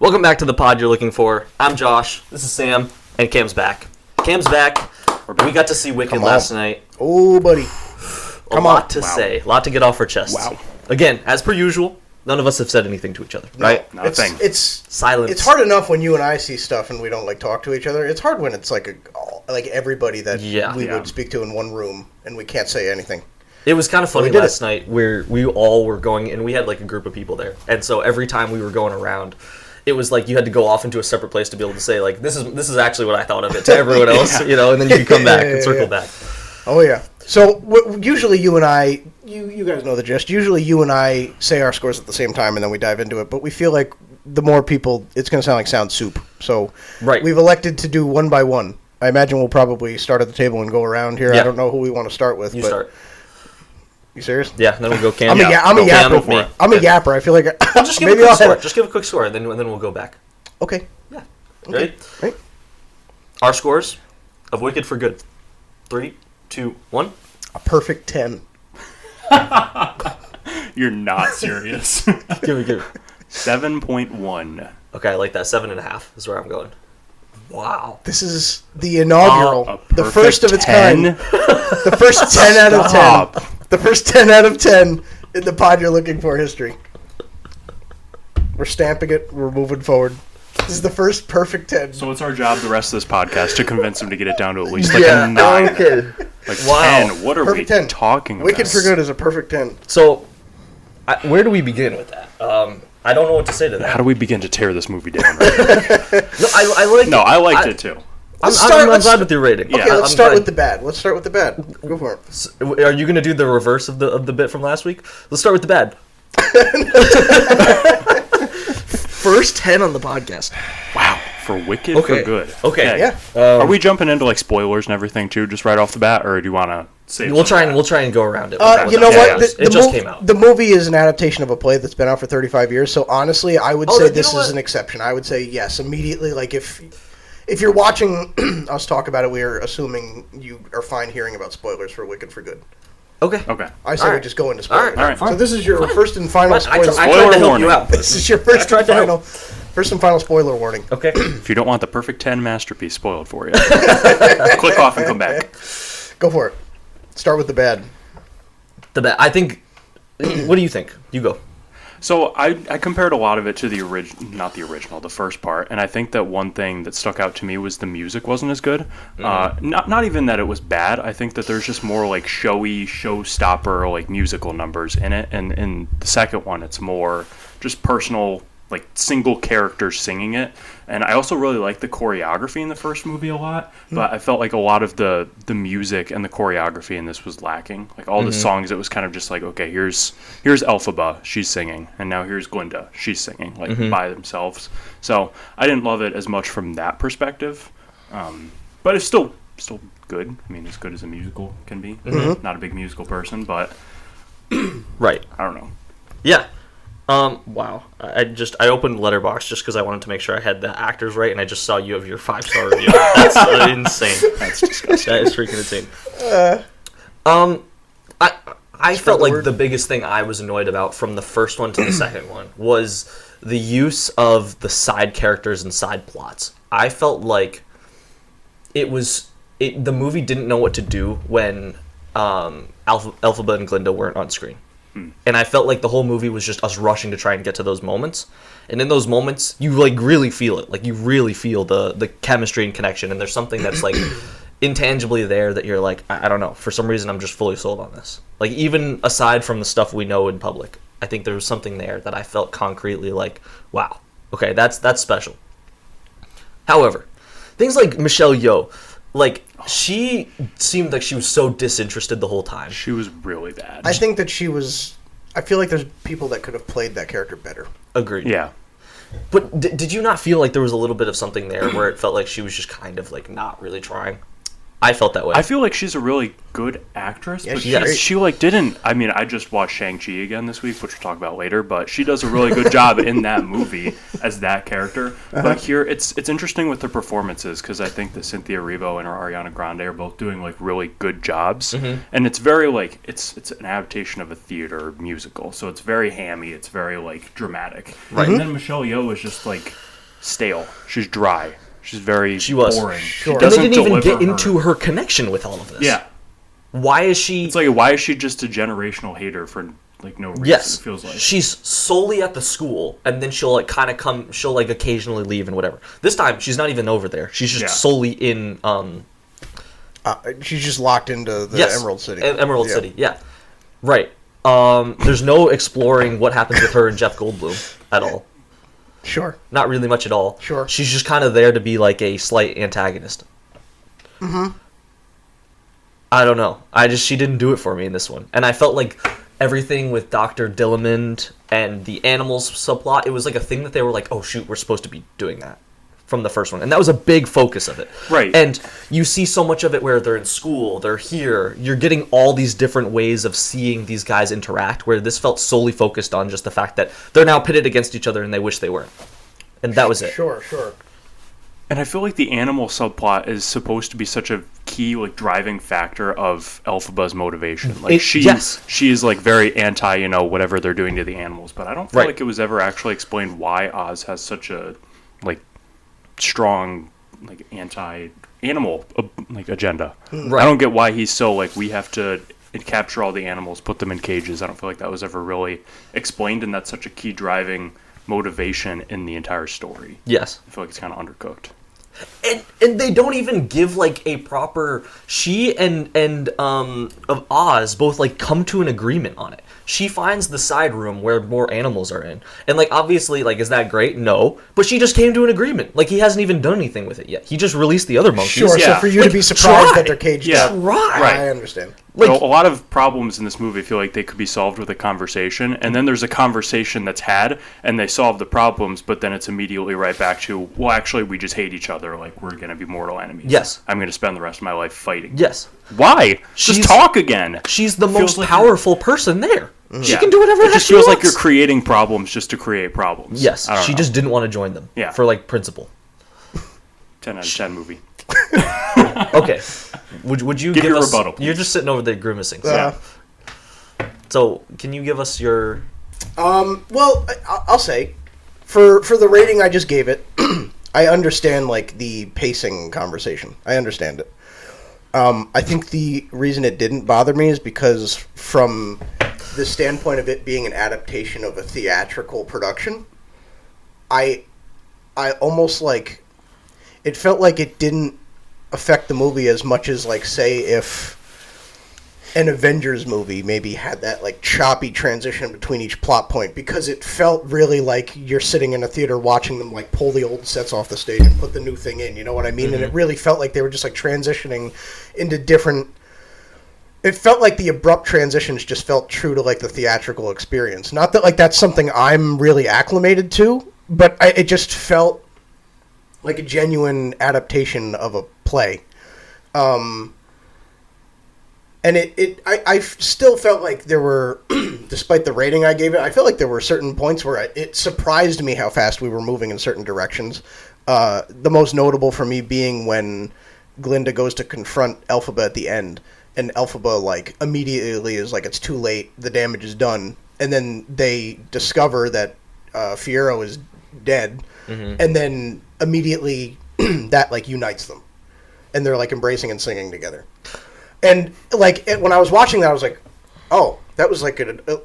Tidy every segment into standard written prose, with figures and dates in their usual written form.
Welcome back to the pod you're looking for. I'm Josh. This is Sam, and Cam's back. Cam's back. We got to see Wicked last night. Oh, buddy. A lot to say. A lot to get off our chests. Wow. Again, as per usual, none of us have said anything to each other, right? Not a thing. It's silence. It's hard enough when you and I see stuff and we don't talk to each other. It's hard when it's like everybody that we would speak to in one room and we can't say anything. It was kind of funny last night where we all were going, and we had a group of people there, and so every time we were going around, it was you had to go off into a separate place to be able to say this is actually what I thought of it to everyone else, and then you could come back and circle back. Oh yeah. So usually you and I, you guys know the gist. Usually you and I say our scores at the same time, and then we dive into it. But we feel like the more people, it's going to sound like sound soup. So we've elected to do one by one. I imagine we'll probably start at the table and go around here. Yeah. I don't know who we want to start with. Start. You serious? Yeah, then we'll go Cam. I'm a yapper. I'm a yapper. I feel like just give a quick score. Just give a quick score, and then we'll go back. Okay. Yeah. Okay. Right. Our scores of Wicked for Good. 3, 2, 1. A perfect 10. You're not serious. Give it. 7.1. Okay, I like that. 7.5 is where I'm going. Wow. This is the inaugural, the first of its 10? kind. The first 10 out of 10. The first 10 out of 10 in the pod you're looking for history. We're stamping it. We're moving forward. This is the first perfect 10. So it's our job the rest of this podcast to convince him to get it down to at least a 9. Okay. 10. What are we talking about? Wicked for Good is a perfect 10. So, where do we begin with that? I don't know what to say to that. How do we begin to tear this movie down? Right? I liked it too. I'm glad with your rating. Okay, let's start with the bad. Go for it. So, are you going to do the reverse of the bit from last week? Let's start with the bad. First 10 on the podcast. Wow. For Wicked for Good. Okay. Yeah. Are we jumping into spoilers and everything too, just right off the bat, or do you want to say? We'll try and go around it. You know what? It just came out. The movie is an adaptation of a play that's been out for 35 years. So honestly, I would say this is an exception. I would say yes immediately. If you're watching us talk about it, we are assuming you are fine hearing about spoilers for Wicked for Good. Okay. I say we just go into spoilers. All right. So this is your first and final spoiler. I tried to help you out. This is your first and final spoiler warning. Okay. If you don't want the perfect 10 masterpiece spoiled for you, click off and come back. Go for it. Start with the bad. The bad. I think. What do you think? You go. So I compared a lot of it to the first part, and I think that one thing that stuck out to me was the music wasn't as good. Not even that it was bad. I think that there's just more showy, showstopper, musical numbers in it, and in the second one, it's more just personal, single characters singing it. And I also really liked the choreography in the first movie a lot, but I felt like a lot of the music and the choreography in this was lacking. All the songs, it was kind of just okay, here's Elphaba, she's singing, and now here's Glinda, she's singing, by themselves. So I didn't love it as much from that perspective, but it's still good. I mean, as good as a musical can be. Not a big musical person, but right. I don't know. Yeah. Wow. I opened Letterboxd just because I wanted to make sure I had the actors right, and I just saw you have your 5-star review. That's insane. That's disgusting. That is freaking insane. I felt like the biggest thing I was annoyed about from the first one to the second one was the use of the side characters and side plots. I felt like the movie didn't know what to do when Elphaba and Glinda weren't on screen. And I felt like the whole movie was just us rushing to try and get to those moments. And in those moments, you really feel it. You really feel the chemistry and connection. And there's something that's intangibly there that you're I don't know. For some reason, I'm just fully sold on this. Even aside from the stuff we know in public, I think there was something there that I felt concretely wow, okay, that's special. However, things like Michelle Yeoh, she seemed like she was so disinterested the whole time. She was really bad. I think that I feel like there's people that could have played that character better. Agreed. Yeah. But did you not feel like there was a little bit of something there where it felt like she was just kind of not really trying? I felt that way. I feel like she's a really good actress, but she didn't. I mean, I just watched Shang-Chi again this week, which we'll talk about later. But she does a really good job in that movie as that character. But here, it's interesting with the performances because I think that Cynthia Erivo and Ariana Grande are both doing really good jobs, and it's very it's an adaptation of a theater musical, so it's very hammy, it's very dramatic. Right. And then Michelle Yeoh is just stale. She's dry. She's very She was. boring. Sure. And they doesn't didn't even deliver get into her connection with all of this. Yeah. Why is she... It's like, why is she just a generational hater for, like, no reason, Yes. it feels like. She's solely at the school, and then she'll, like, kind of come... She'll, like, occasionally leave and whatever. This time, she's not even over there. She's just solely in... she's just locked into the Emerald City. Emerald City, yeah. Right. There's no exploring what happens with her and Jeff Goldblum at all. Sure. Not really much at all. Sure. She's just kind of there to be like a slight antagonist. Mm-hmm. I don't know. She didn't do it for me in this one. And I felt like everything with Dr. Dillamond and the animals subplot, it was like a thing that they were like, oh shoot, we're supposed to be doing that from the first one. And that was a big focus of it. Right. And you see so much of it where they're in school, they're here, you're getting all these different ways of seeing these guys interact, where this felt solely focused on just the fact that they're now pitted against each other and they wish they weren't. And that was it. Sure. And I feel like the animal subplot is supposed to be such a key, like, driving factor of Elphaba's motivation. Like, she is like very anti, whatever they're doing to the animals. But I don't feel like it was ever actually explained why Oz has such a, like, strong, like, anti-animal, like, agenda. Right. I don't get why he's so, like, we have to capture all the animals, put them in cages. I don't feel like that was ever really explained, and that's such a key driving motivation in the entire story. Yes. I feel like it's kind of undercooked. And they don't even give like a proper... She and of Oz both like come to an agreement on it. She finds the side room where more animals are in. And like obviously like is that great? No. But she just came to an agreement. Like he hasn't even done anything with it yet. He just released the other monkeys. Sure, so for you to be surprised that they're caged up. Right. I understand. Like, a lot of problems in this movie feel like they could be solved with a conversation, and then there's a conversation that's had, and they solve the problems, but then it's immediately right back to, well, actually, we just hate each other, like, we're going to be mortal enemies. Yes. I'm going to spend the rest of my life fighting. Yes. Why? Just talk again. She's the most powerful person there. She Yeah. can do whatever the It heck just she feels wants. like you're creating problems just to create problems. Yes. I don't She know. just didn't want to join them. Yeah. For like principle. 10 out of 10 movie. Okay. Would you give your us... rebuttal, please. You're just sitting over there grimacing. So. So, can you give us your... Well, I'll say, for the rating I just gave it, I understand, like, the pacing conversation. I understand it. I think the reason it didn't bother me is because from the standpoint of it being an adaptation of a theatrical production, I almost, like... It felt like it didn't affect the movie as much as, like, say, if an Avengers movie maybe had that, like, choppy transition between each plot point, because it felt really like you're sitting in a theater watching them, like, pull the old sets off the stage and put the new thing in, you know what I mean? Mm-hmm. And it really felt like they were just, like, transitioning into different... It felt like the abrupt transitions just felt true to, like, the theatrical experience. Not that, like, that's something I'm really acclimated to, but it just felt like a genuine adaptation of a play. And I still felt like there were, despite the rating I gave it, I felt like there were certain points where it surprised me how fast we were moving in certain directions. The most notable for me being when Glinda goes to confront Elphaba at the end, and Elphaba, like, immediately is like, it's too late, the damage is done. And then they discover that Fiero is dead, and then immediately that, like, unites them. And they're, like, embracing and singing together. And, like, when I was watching that, I was like, oh, that was, like,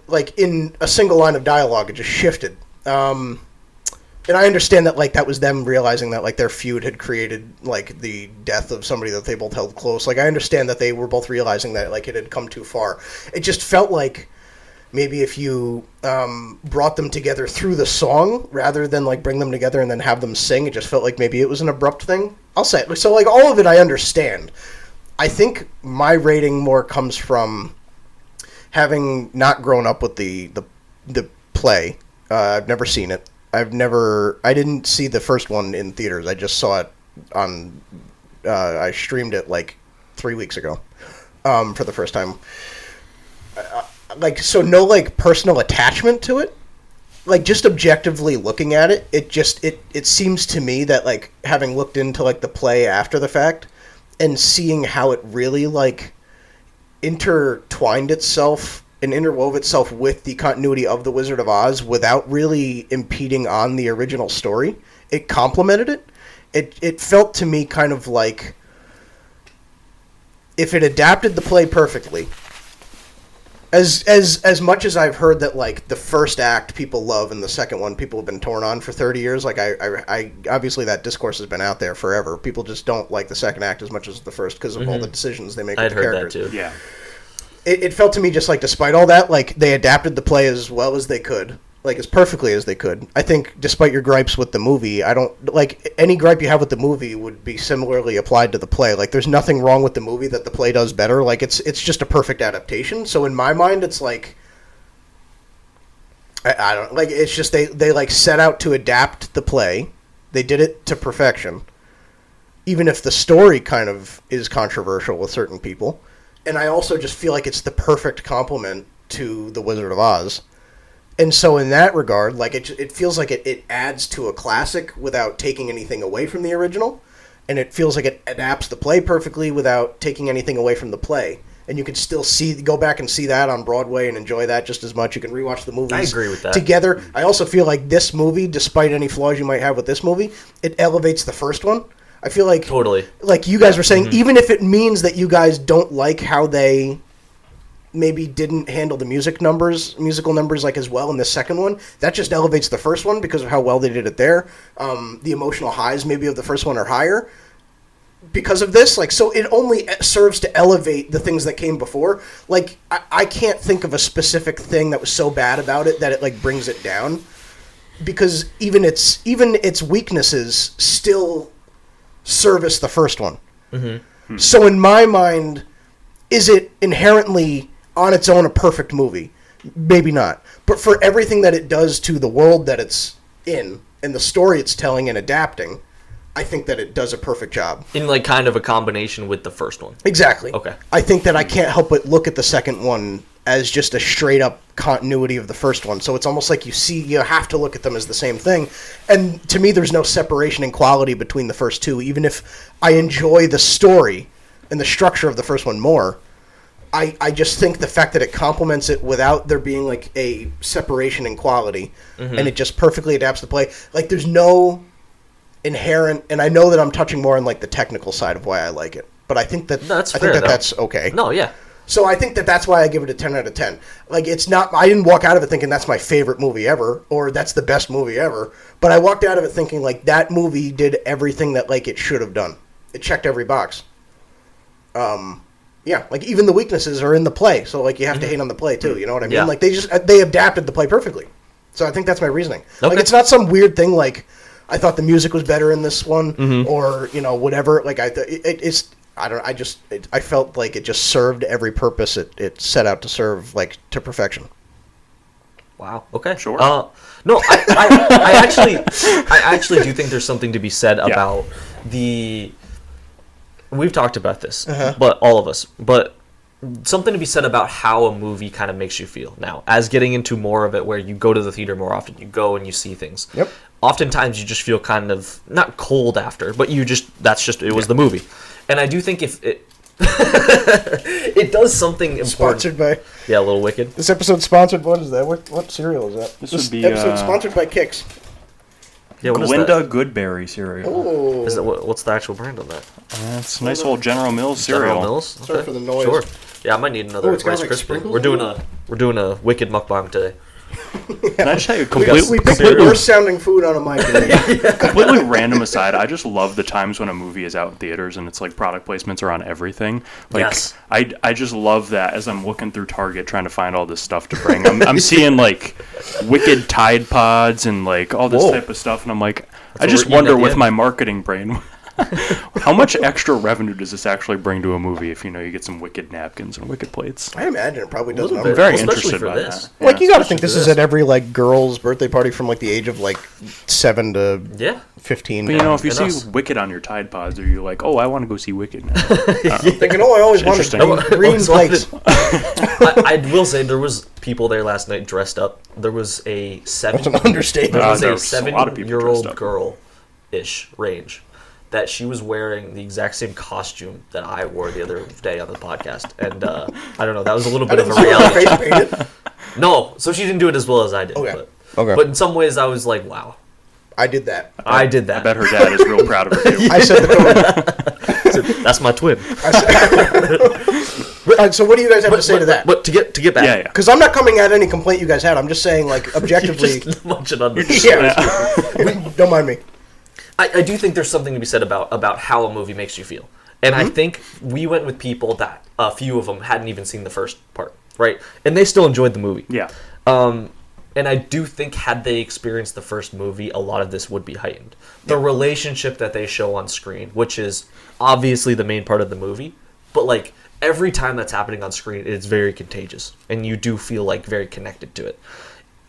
like in a single line of dialogue, it just shifted. And I understand that, like, that was them realizing that, like, their feud had created, like, the death of somebody that they both held close. Like, I understand that they were both realizing that, like, it had come too far. It just felt like maybe if you brought them together through the song rather than, like, bring them together and then have them sing, it just felt like maybe it was an abrupt thing. I'll say it. So, like, all of it I understand. I think my rating more comes from having not grown up with the play. I've never seen it. I didn't see the first one in theaters. I just saw it on, I streamed it, like, 3 weeks ago for the first time. Like, so no, like, personal attachment to it. Like, just objectively looking at it, it seems to me that, like, having looked into, like, the play after the fact and seeing how it really, like, intertwined itself and interwove itself with the continuity of The Wizard of Oz without really impeding on the original story, it complemented it. It felt to me kind of like if it adapted the play perfectly. As much as I've heard that like the first act people love and the second one people have been torn on for 30 years, like I obviously that discourse has been out there forever. People just don't like the second act as much as the first because of all the decisions they make with the characters. I'd heard that too. Yeah. It felt to me just like despite all that, like they adapted the play as well as they could, like as perfectly as they could. I think despite your gripes with the movie, I don't like any gripe you have with the movie would be similarly applied to the play. Like there's nothing wrong with the movie that the play does better. Like it's just a perfect adaptation. So in my mind, it's like I don't like. It's just they like set out to adapt the play. They did it to perfection, even if the story kind of is controversial with certain people. And I also just feel like it's the perfect complement to The Wizard of Oz. And so in that regard, like it feels like it adds to a classic without taking anything away from the original. And it feels like it adapts the play perfectly without taking anything away from the play. And you can still go back and see that on Broadway and enjoy that just as much. You can rewatch the movies I agree with that. together. I also feel like this movie, despite any flaws you might have with this movie, it elevates the first one. I feel like Totally. like you guys were saying, even if it means that you guys don't like how they maybe didn't handle the musical numbers like as well in the second one, that just elevates the first one because of how well they did it there. The emotional highs maybe of the first one are higher because of this. Like, so it only serves to elevate the things that came before. Like, I can't think of a specific thing that was so bad about it that it like brings it down, because even its weaknesses still service the first one. Mm-hmm. So in my mind, is it inherently on its own a perfect movie? Maybe not. But for everything that it does to the world that it's in and the story it's telling and adapting, I think that it does a perfect job. In like kind of a combination with the first one. Exactly. Okay. I think that I can't help but look at the second one as just a straight up continuity of the first one. So it's almost like you have to look at them as the same thing. And to me, there's no separation in quality between the first two. Even if I enjoy the story and the structure of the first one more, I just think the fact that it complements it without there being like a separation in quality, and it just perfectly adapts the play. Like there's no inherent, and I know that I'm touching more on like the technical side of why I like it, but I think that that's okay. No, yeah. So I think that that's why I give it a 10 out of 10. Like, it's not, I didn't walk out of it thinking that's my favorite movie ever, or that's the best movie ever, but I walked out of it thinking, like, that movie did everything that, like, it should have done. It checked every box. Yeah, like, even the weaknesses are in the play, so, like, you have to hate on the play, too, you know what I mean? Yeah. Like, they adapted the play perfectly. So I think that's my reasoning. Okay. Like, it's not some weird thing, like, I thought the music was better in this one, or, you know, whatever. Like, it's... I felt like it just served every purpose it set out to serve, like, to perfection. Wow. Okay. Sure. No, I actually do think there's something to be said about the. We've talked about this, but all of us, but something to be said about how a movie kind of makes you feel. Now, as getting into more of it, where you go to the theater more often, you go and you see things. Yep. Oftentimes, you just feel kind of not cold after, but it was the movie. And I do think if it it does something important. Sponsored by... Yeah, a little Wicked. This episode's sponsored... What is that? What cereal is that? This would be... episode's sponsored by Kix. Yeah, what Glinda is that? Goodberry cereal. Oh. Is that what's the actual brand on that? It's a nice old General Mills cereal. General Mills? Okay. Sorry for the noise. Sure. Yeah, I might need another it's got, Rice like, Krispie. sprinkles We're doing a Wicked mukbang today. Can I just tell you We picked the worst sounding food on a mic. completely random aside, I just love the times when a movie is out in theaters and it's like product placements are on everything. Like, Yes. I just love that as I'm looking through Target trying to find all this stuff to bring. I'm seeing like Wicked Tide Pods and like all this type of stuff, and I'm like, I just wonder with my marketing brain, how much extra revenue does this actually bring to a movie if you get some Wicked napkins and Wicked plates? I imagine it probably does. A little numbers. bit. Very Especially interested for by this. that. Like, Yeah, you got to think this for is this. at every, like, girl's birthday party from, like, the age of, like, 7 to 15. But if you And see us. Wicked on your Tide Pods, are you like, oh, I want to go see Wicked now? Thinking, I always wanted Interesting. green plates. I will say there was people there last night dressed up. There was a That's an understatement. There was there a was a lot of people dressed 7-year-old up. girl-ish range that she was wearing the exact same costume that I wore the other day on the podcast, and I don't know, that was a little bit of a reality. Face painted. No, so she didn't do it as well as I did. Okay. But, Okay. but in some ways, I was like, wow. I did that. I did that. I bet her dad is real proud of her too. I said the code. That's my twin. So what do you guys have to say to that? But to get back, Yeah. Because I'm not coming at any complaint you guys had. I'm just saying, like, objectively. just munching on this. Don't mind me. I do think there's something to be said about how a movie makes you feel. And I think we went with people that a few of them hadn't even seen the first part, right? And they still enjoyed the movie. Yeah. And I do think had they experienced the first movie, a lot of this would be heightened. The relationship that they show on screen, which is obviously the main part of the movie, but like every time that's happening on screen, it's very contagious. And you do feel like very connected to it.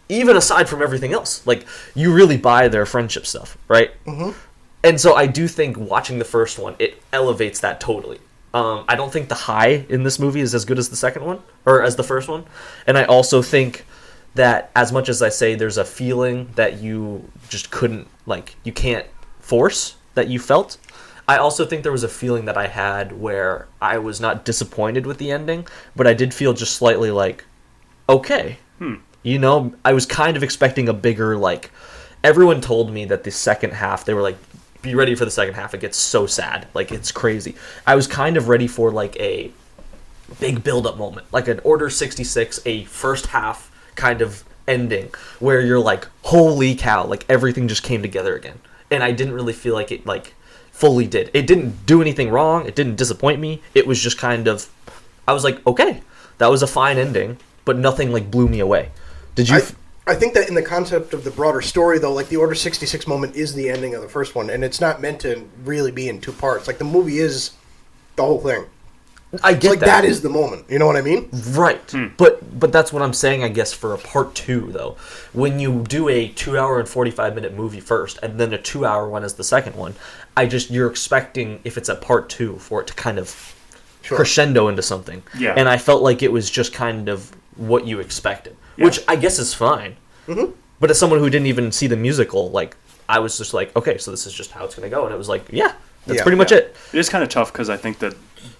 Even aside from everything else. Like, you really buy their friendship stuff, right? Mm-hmm. And so I do think watching the first one, it elevates that totally. I don't think the high in this movie is as good as the second one, or as the first one. And I also think that as much as I say there's a feeling that you just couldn't, like, you can't force, that you felt, I also think there was a feeling that I had where I was not disappointed with the ending, but I did feel just slightly like, okay. You know, I was kind of expecting a bigger, like, everyone told me that the second half, they were like, be ready for the second half, it gets so sad, like, it's crazy. I was kind of ready for, like, a big build-up moment, like an Order 66, a first half kind of ending, where you're like, holy cow, like, everything just came together again. And I didn't really feel like it, like, fully did. It didn't do anything wrong, it didn't disappoint me, it was just kind of, I was like, okay, that was a fine ending, but nothing, like, blew me away. Did you... I think that in the concept of the broader story, though, like, the Order 66 moment is the ending of the first one, and it's not meant to really be in two parts. Like, the movie is the whole thing. I get like, that is the moment. You know what I mean? Right. But that's what I'm saying, I guess, for a part two, though. When you do a 2 hour and 45 minute movie first, and then a 2 hour one as the second one, you're expecting, if it's a part two, for it to kind of crescendo into something. Yeah. And I felt like it was just kind of what you expected, which I guess is fine. Mm-hmm. But as someone who didn't even see the musical, like, I was just like, okay, so this is just how it's going to go. And it was like, that's pretty much it. It is kind of tough because I think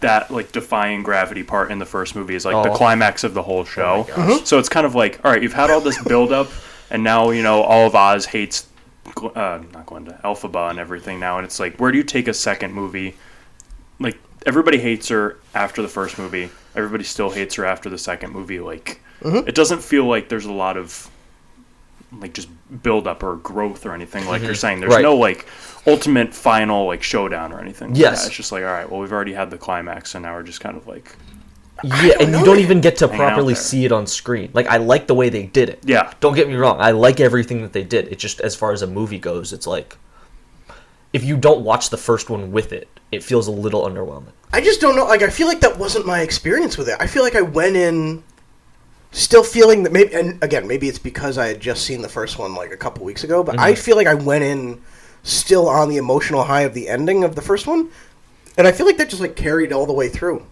that like defying gravity part in the first movie is like the climax of the whole show. So it's kind of like, all right, you've had all this build up, and now, you know, all of Oz hates not Glenda, Elphaba and everything now, and it's like, where do you take a second movie? Like, everybody hates her after the first movie, everybody still hates her after the second movie. Like, it doesn't feel like there's a lot of, like, just build up or growth or anything like you're saying. There's no, like, ultimate final, like, showdown or anything. Yes. Like, it's just like, all right, well, we've already had the climax, and now we're just kind of like, yeah, and you don't even get to properly see it on screen. Like, I like the way they did it. Yeah. Don't get me wrong. I like everything that they did. It just, as far as a movie goes, it's like, if you don't watch the first one with it, it feels a little underwhelming. I just don't know. Like, I feel like that wasn't my experience with it. I feel like I went in still feeling that maybe, and again, maybe it's because I had just seen the first one like a couple weeks ago, but I feel like I went in still on the emotional high of the ending of the first one, and I feel like that just, like, carried all the way through.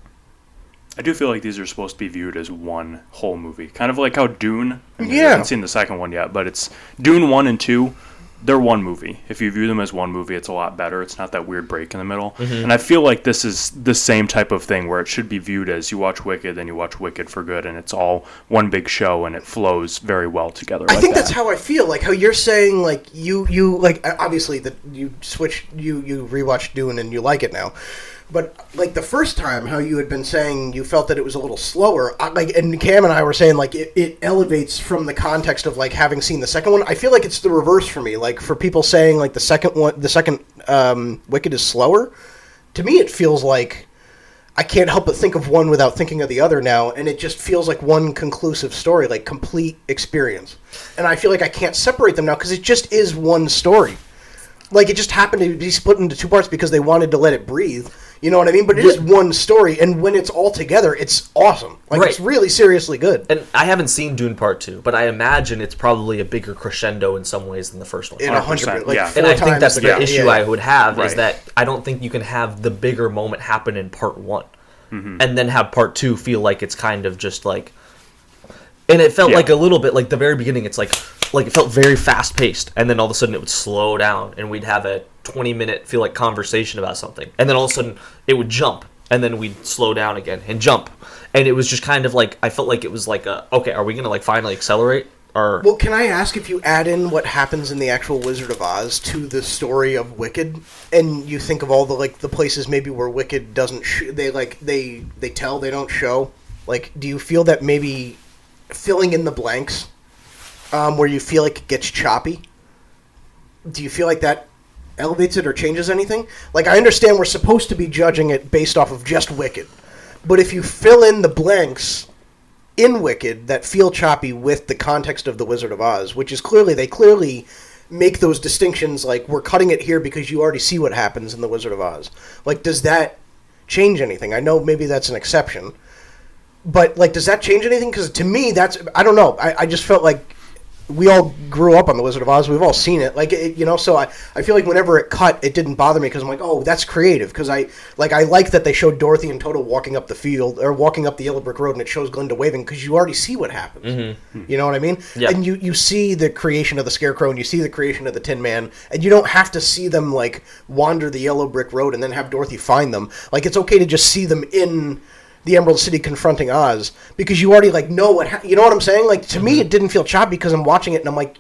I do feel like these are supposed to be viewed as one whole movie. Kind of like how Dune, I haven't seen the second one yet, but it's Dune 1 and 2, they're one movie. If you view them as one movie, it's a lot better. It's not that weird break in the middle. And I feel like this is the same type of thing where it should be viewed as you watch Wicked, then you watch Wicked for good, and it's all one big show, and it flows very well together. I think that's how I feel. Like, how you're saying, like, you like, obviously that you rewatched Dune and you like it now. But, like, the first time, how you had been saying you felt that it was a little slower, and Cam and I were saying, like, it elevates from the context of, like, having seen the second one. I feel like it's the reverse for me. Like, for people saying, like, the second Wicked is slower, to me it feels like I can't help but think of one without thinking of the other now, and it just feels like one conclusive story, like, complete experience. And I feel like I can't separate them now, because it just is one story. Like, it just happened to be split into two parts because they wanted to let it breathe. You know what I mean? But it is one story, and when it's all together, it's awesome. Like, it's really seriously good. And I haven't seen Dune Part 2, but I imagine it's probably a bigger crescendo in some ways than the first one. 100%. Like, and I think that's the issue I would have, is that I don't think you can have the bigger moment happen in Part 1, and then have Part 2 feel like it's kind of just like... And it felt like a little bit, like the very beginning, it's like it felt very fast-paced, and then all of a sudden it would slow down, and we'd have a 20-minute, feel like, conversation about something. And then all of a sudden it would jump, and then we'd slow down again and jump. And it was just kind of like, I felt like it was like, okay, are we going to, like, finally accelerate? are. Well, can I ask if you add in what happens in the actual Wizard of Oz to the story of Wicked, and you think of all the places maybe where Wicked doesn't they tell, they don't show. Like, do you feel that maybe filling in the blanks, where you feel like it gets choppy? Do you feel like that elevates it or changes anything? Like, I understand we're supposed to be judging it based off of just Wicked, but if you fill in the blanks in Wicked that feel choppy with the context of the Wizard of Oz, which is they clearly make those distinctions, like, we're cutting it here because you already see what happens in the Wizard of Oz. Like, does that change anything? I know maybe that's an exception, but, like, does that change anything? Because to me, I don't know. I just felt like we all grew up on the Wizard of Oz. We've all seen it. Like, so I feel like whenever it cut, it didn't bother me because I'm like, oh, that's creative. Because I like that they showed Dorothy and Toto walking up the field, or walking up the Yellow Brick Road, and it shows Glinda waving, because you already see what happens. Mm-hmm. You know what I mean? Yeah. And you see the creation of the Scarecrow, and you see the creation of the Tin Man, and you don't have to see them, like, wander the Yellow Brick Road and then have Dorothy find them. Like, it's okay to just see them in the Emerald City confronting Oz, because you already, like, know you know what I'm saying? Like, to me, it didn't feel choppy because I'm watching it and I'm like,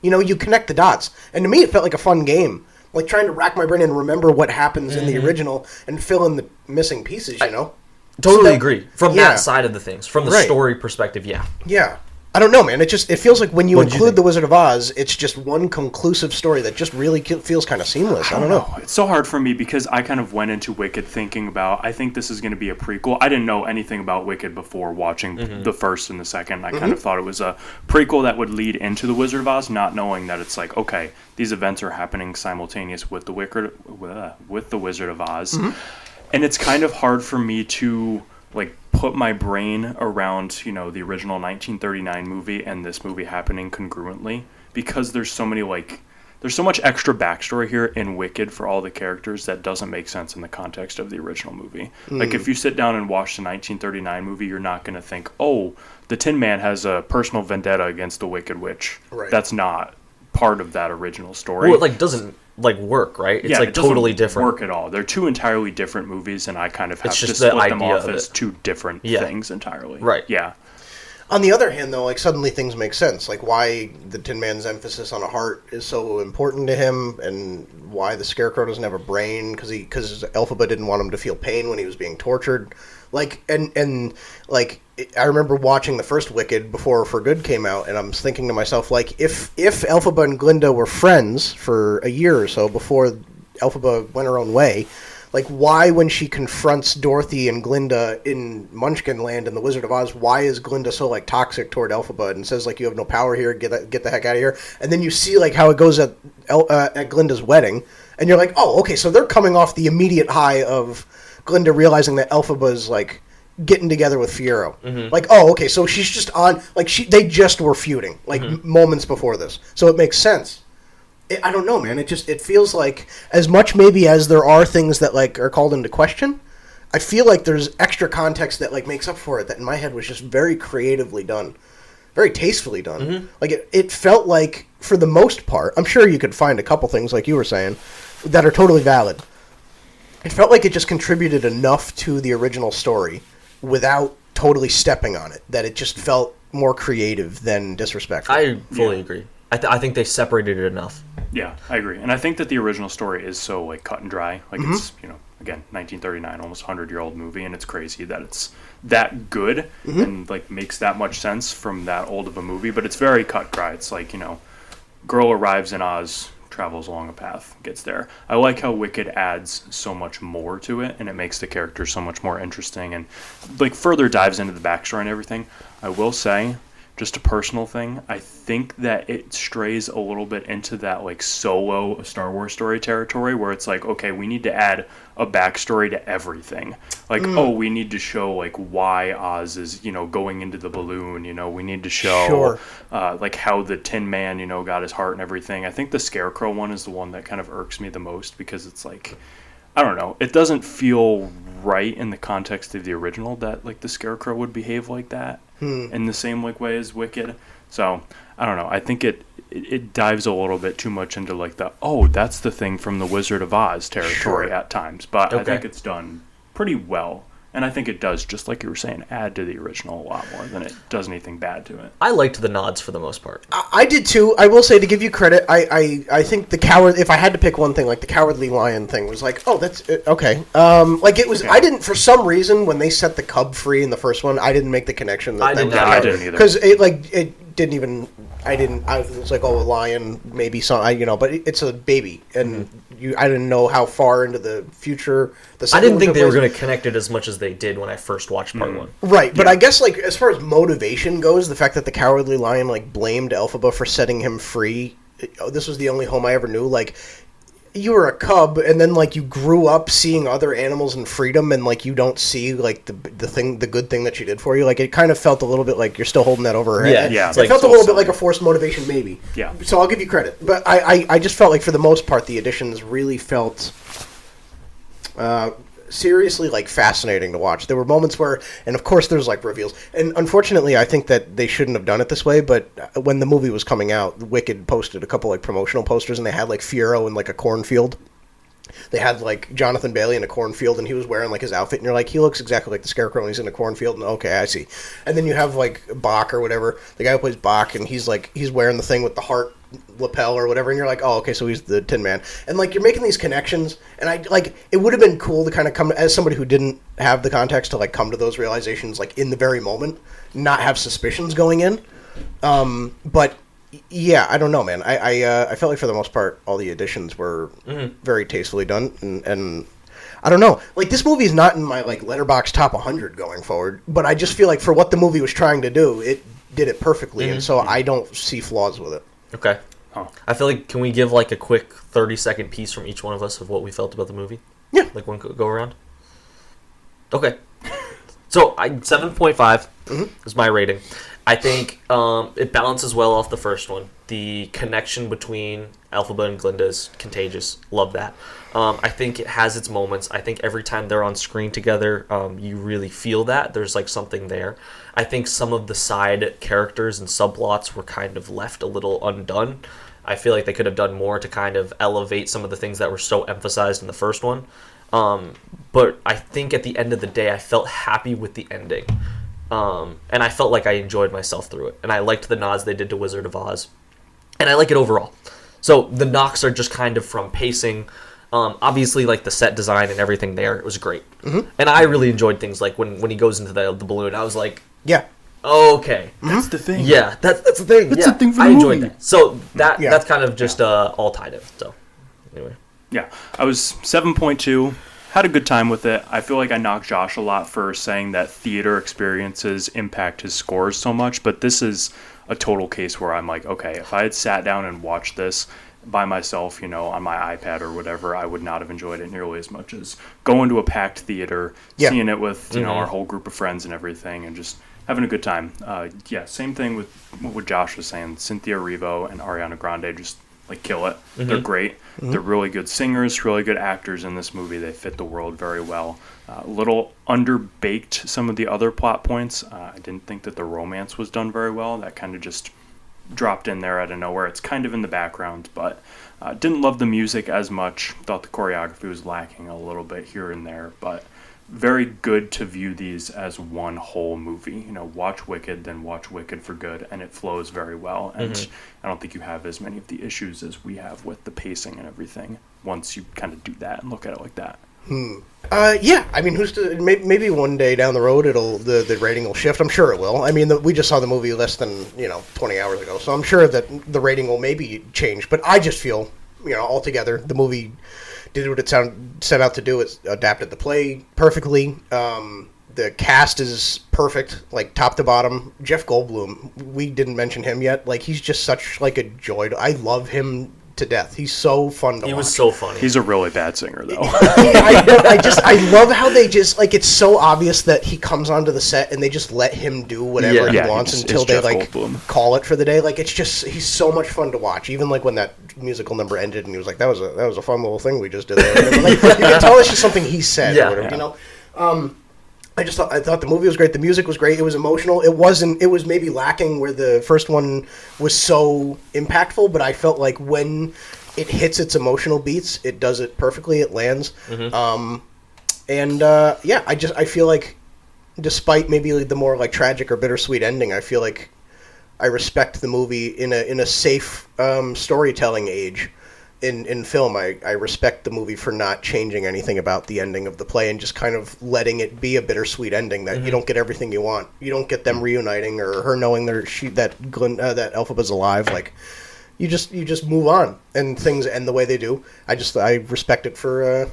you connect the dots. And to me, it felt like a fun game. Like, trying to rack my brain and remember what happens in the original and fill in the missing pieces, you know? Totally agree. From that side of the things. From the story perspective, yeah. Yeah. I don't know, man. It feels like when you include The Wizard of Oz, it's just one conclusive story that just really feels kind of seamless. I don't know. It's so hard for me because I kind of went into Wicked thinking about, I think this is going to be a prequel. I didn't know anything about Wicked before watching the first and the second. I kind of thought it was a prequel that would lead into The Wizard of Oz, not knowing that it's like, okay, these events are happening simultaneous with the Wizard of Oz. And it's kind of hard for me to, like, put my brain around, the original 1939 movie and this movie happening congruently, because there's so much extra backstory here in Wicked for all the characters that doesn't make sense in the context of the original movie. Like, if you sit down and watch the 1939 movie, you're not going to think, oh, the Tin Man has a personal vendetta against the Wicked Witch. Right. That's not part of that original story. Well, it doesn't work, right? It's it totally different. Work at all. They're two entirely different movies, and I kind of have to just split the them idea off of as it. two different things entirely. Right. Yeah. On the other hand, though, like, suddenly things make sense. Like, why the Tin Man's emphasis on a heart is so important to him, and why the Scarecrow doesn't have a brain, because Elphaba didn't want him to feel pain when he was being tortured. Like, and I remember watching the first Wicked before For Good came out, and I'm thinking to myself, like, if Elphaba and Glinda were friends for a year or so before Elphaba went her own way, like, why, when she confronts Dorothy and Glinda in Munchkin Land in The Wizard of Oz, why is Glinda so, like, toxic toward Elphaba and says, like, you have no power here, get the heck out of here? And then you see, like, how it goes at Glinda's wedding, and you're like, oh, okay, so they're coming off the immediate high of Glinda realizing that Elphaba's, like, getting together with Fiero. Like, oh, okay, so she's just on, like, they just were feuding, like, moments before this. So it makes sense. I don't know, man. It feels like, as much maybe as there are things that, like, are called into question, I feel like there's extra context that, like, makes up for it, that in my head was just very creatively done. Very tastefully done. Like, it felt like, for the most part, I'm sure you could find a couple things, like you were saying, that are totally valid. It felt like it just contributed enough to the original story without totally stepping on it, that it just felt more creative than disrespectful. I fully agree. I think they separated it enough. Yeah, I agree. And I think that the original story is so, like, cut and dry. Like, it's, again, 1939, almost 100-year-old movie, and it's crazy that it's that good and, like, makes that much sense from that old of a movie. But it's very cut dry. It's like, girl arrives in Oz, travels along a path, gets there. I like how Wicked adds so much more to it, and it makes the characters so much more interesting and, like, further dives into the backstory and everything. I will say, just a personal thing, I think that it strays a little bit into that, like, Solo Star Wars story territory, where it's like, okay, we need to add a backstory to everything. Like, oh, we need to show, like, why Oz is, going into the balloon, we need to show, like, how the Tin Man, got his heart and everything. I think the Scarecrow one is the one that kind of irks me the most, because it's like, I don't know, it doesn't feel right in the context of the original that, like, the Scarecrow would behave like that in the same, like, way as Wicked. So I don't know, I think it dives a little bit too much into, like, that's the thing from the Wizard of Oz territory at times, but I think it's done pretty well And I think it does, just like you were saying, add to the original a lot more than it does anything bad to it. I liked the nods for the most part. I did too. I will say, to give you credit, I think the coward. If I had to pick one thing, like the Cowardly Lion thing, was like, oh, that's okay. Like it was. Yeah. I didn't, for some reason, when they set the cub free in the first one, I didn't make the connection. I didn't either, because it didn't even. I was like, oh, a lion, maybe some, but it's a baby, and I didn't know how far into the future. I didn't think they were going to connect it as much as they did when I first watched part one. Right, but I guess like as far as motivation goes, the fact that the Cowardly Lion like blamed Elphaba for setting him free. This was the only home I ever knew. Like, you were a cub, and then like you grew up seeing other animals in freedom, and like you don't see like the good thing that she did for you. Like, it kind of felt a little bit like you're still holding that over her head. Yeah. It felt a little bit like a forced motivation, maybe. Yeah. So I'll give you credit, but I just felt like for the most part the additions really felt seriously like fascinating to watch. There were moments where, and of course there's like reveals, and unfortunately I think that they shouldn't have done it this way, but when the movie was coming out, Wicked posted a couple like promotional posters, and they had like Fiero in like a cornfield. They had like Jonathan Bailey in a cornfield, and he was wearing like his outfit, and you're like, he looks exactly like the Scarecrow, and he's in a cornfield, and okay, I see. And then you have like Bach or whatever, the guy who plays Bach, and he's wearing the thing with the heart lapel or whatever, and you're like, oh, okay, so he's the Tin Man. And like, you're making these connections, and I like, it would have been cool to kind of come, as somebody who didn't have the context, to like come to those realizations like in the very moment, not have suspicions going in. But yeah, I don't know, man. I felt like for the most part all the additions were very tastefully done, and I don't know, like, this movie is not in my like Letterboxd top 100 going forward, but I just feel like for what the movie was trying to do, it did it perfectly, and so I don't see flaws with it. Okay. Oh. I feel like, can we give like a quick 30-second piece from each one of us of what we felt about the movie? Yeah. Like one go around? Okay. So, 7.5 is my rating. I think it balances well off the first one. The connection between Elphaba and Glinda is contagious. Love that. I think it has its moments. I think every time they're on screen together, you really feel that. There's like something there. I think some of the side characters and subplots were kind of left a little undone. I feel like they could have done more to kind of elevate some of the things that were so emphasized in the first one. But I think at the end of the day, I felt happy with the ending. And I felt like I enjoyed myself through it. And I liked the nods they did to Wizard of Oz. And I like it overall. So the knocks are just kind of from pacing. Obviously, like the set design and everything there, it was great. And I really enjoyed things like when he goes into the balloon, I was like, yeah. Okay. That's the thing. Yeah, that's the thing. That's the thing for the I enjoyed movie. that. So that's kind of just all tied in. So anyway. Yeah, I was 7.2. Had a good time with it. I feel like I knocked Josh a lot for saying that theater experiences impact his scores so much, but this is a total case where I'm like, okay, if I had sat down and watched this by myself, on my iPad or whatever, I would not have enjoyed it nearly as much as going to a packed theater, seeing it with our whole group of friends and everything, and just having a good time. Same thing with what Josh was saying. Cynthia Erivo and Ariana Grande just like kill it. They're great. They're really good singers, really good actors in this movie. They fit the world very well. A little underbaked some of the other plot points. I didn't think that the romance was done very well. That kind of just dropped in there out of nowhere. It's kind of in the background, but didn't love the music as much. Thought the choreography was lacking a little bit here and there, but very good to view these as one whole movie. Watch Wicked, then watch Wicked for Good, and it flows very well. And I don't think you have as many of the issues as we have with the pacing and everything once you kind of do that and look at it like that. Yeah, I mean, maybe one day down the road the rating will shift. I'm sure it will. I mean, we just saw the movie less than 20 hours ago, so I'm sure that the rating will maybe change. But I just feel, altogether, the movie did what it set out to do. It adapted the play perfectly. The cast is perfect, like top to bottom. Jeff Goldblum, we didn't mention him yet. Like, he's just such like a joy. I love him to death. He's so fun to watch. He was so funny. He's a really bad singer, though. I love how they just, like, it's so obvious that he comes onto the set and they just let him do whatever he wants until they, like, call it for the day. Like, it's just, he's so much fun to watch. Even, like, when that musical number ended and he was like, that was a fun little thing we just did there. Like, you can tell it's just something he said or whatever, I thought the movie was great. The music was great. It was emotional. It was maybe lacking where the first one was so impactful, but I felt like when it hits its emotional beats, it does it perfectly. It lands. And I feel like, despite maybe the more like tragic or bittersweet ending, I feel like I respect the movie in a safe storytelling age. In film, I respect the movie for not changing anything about the ending of the play and just kind of letting it be a bittersweet ending that you don't get everything you want. You don't get them reuniting or her knowing that Elphaba's alive. Like, you just move on and things end the way they do. I respect it for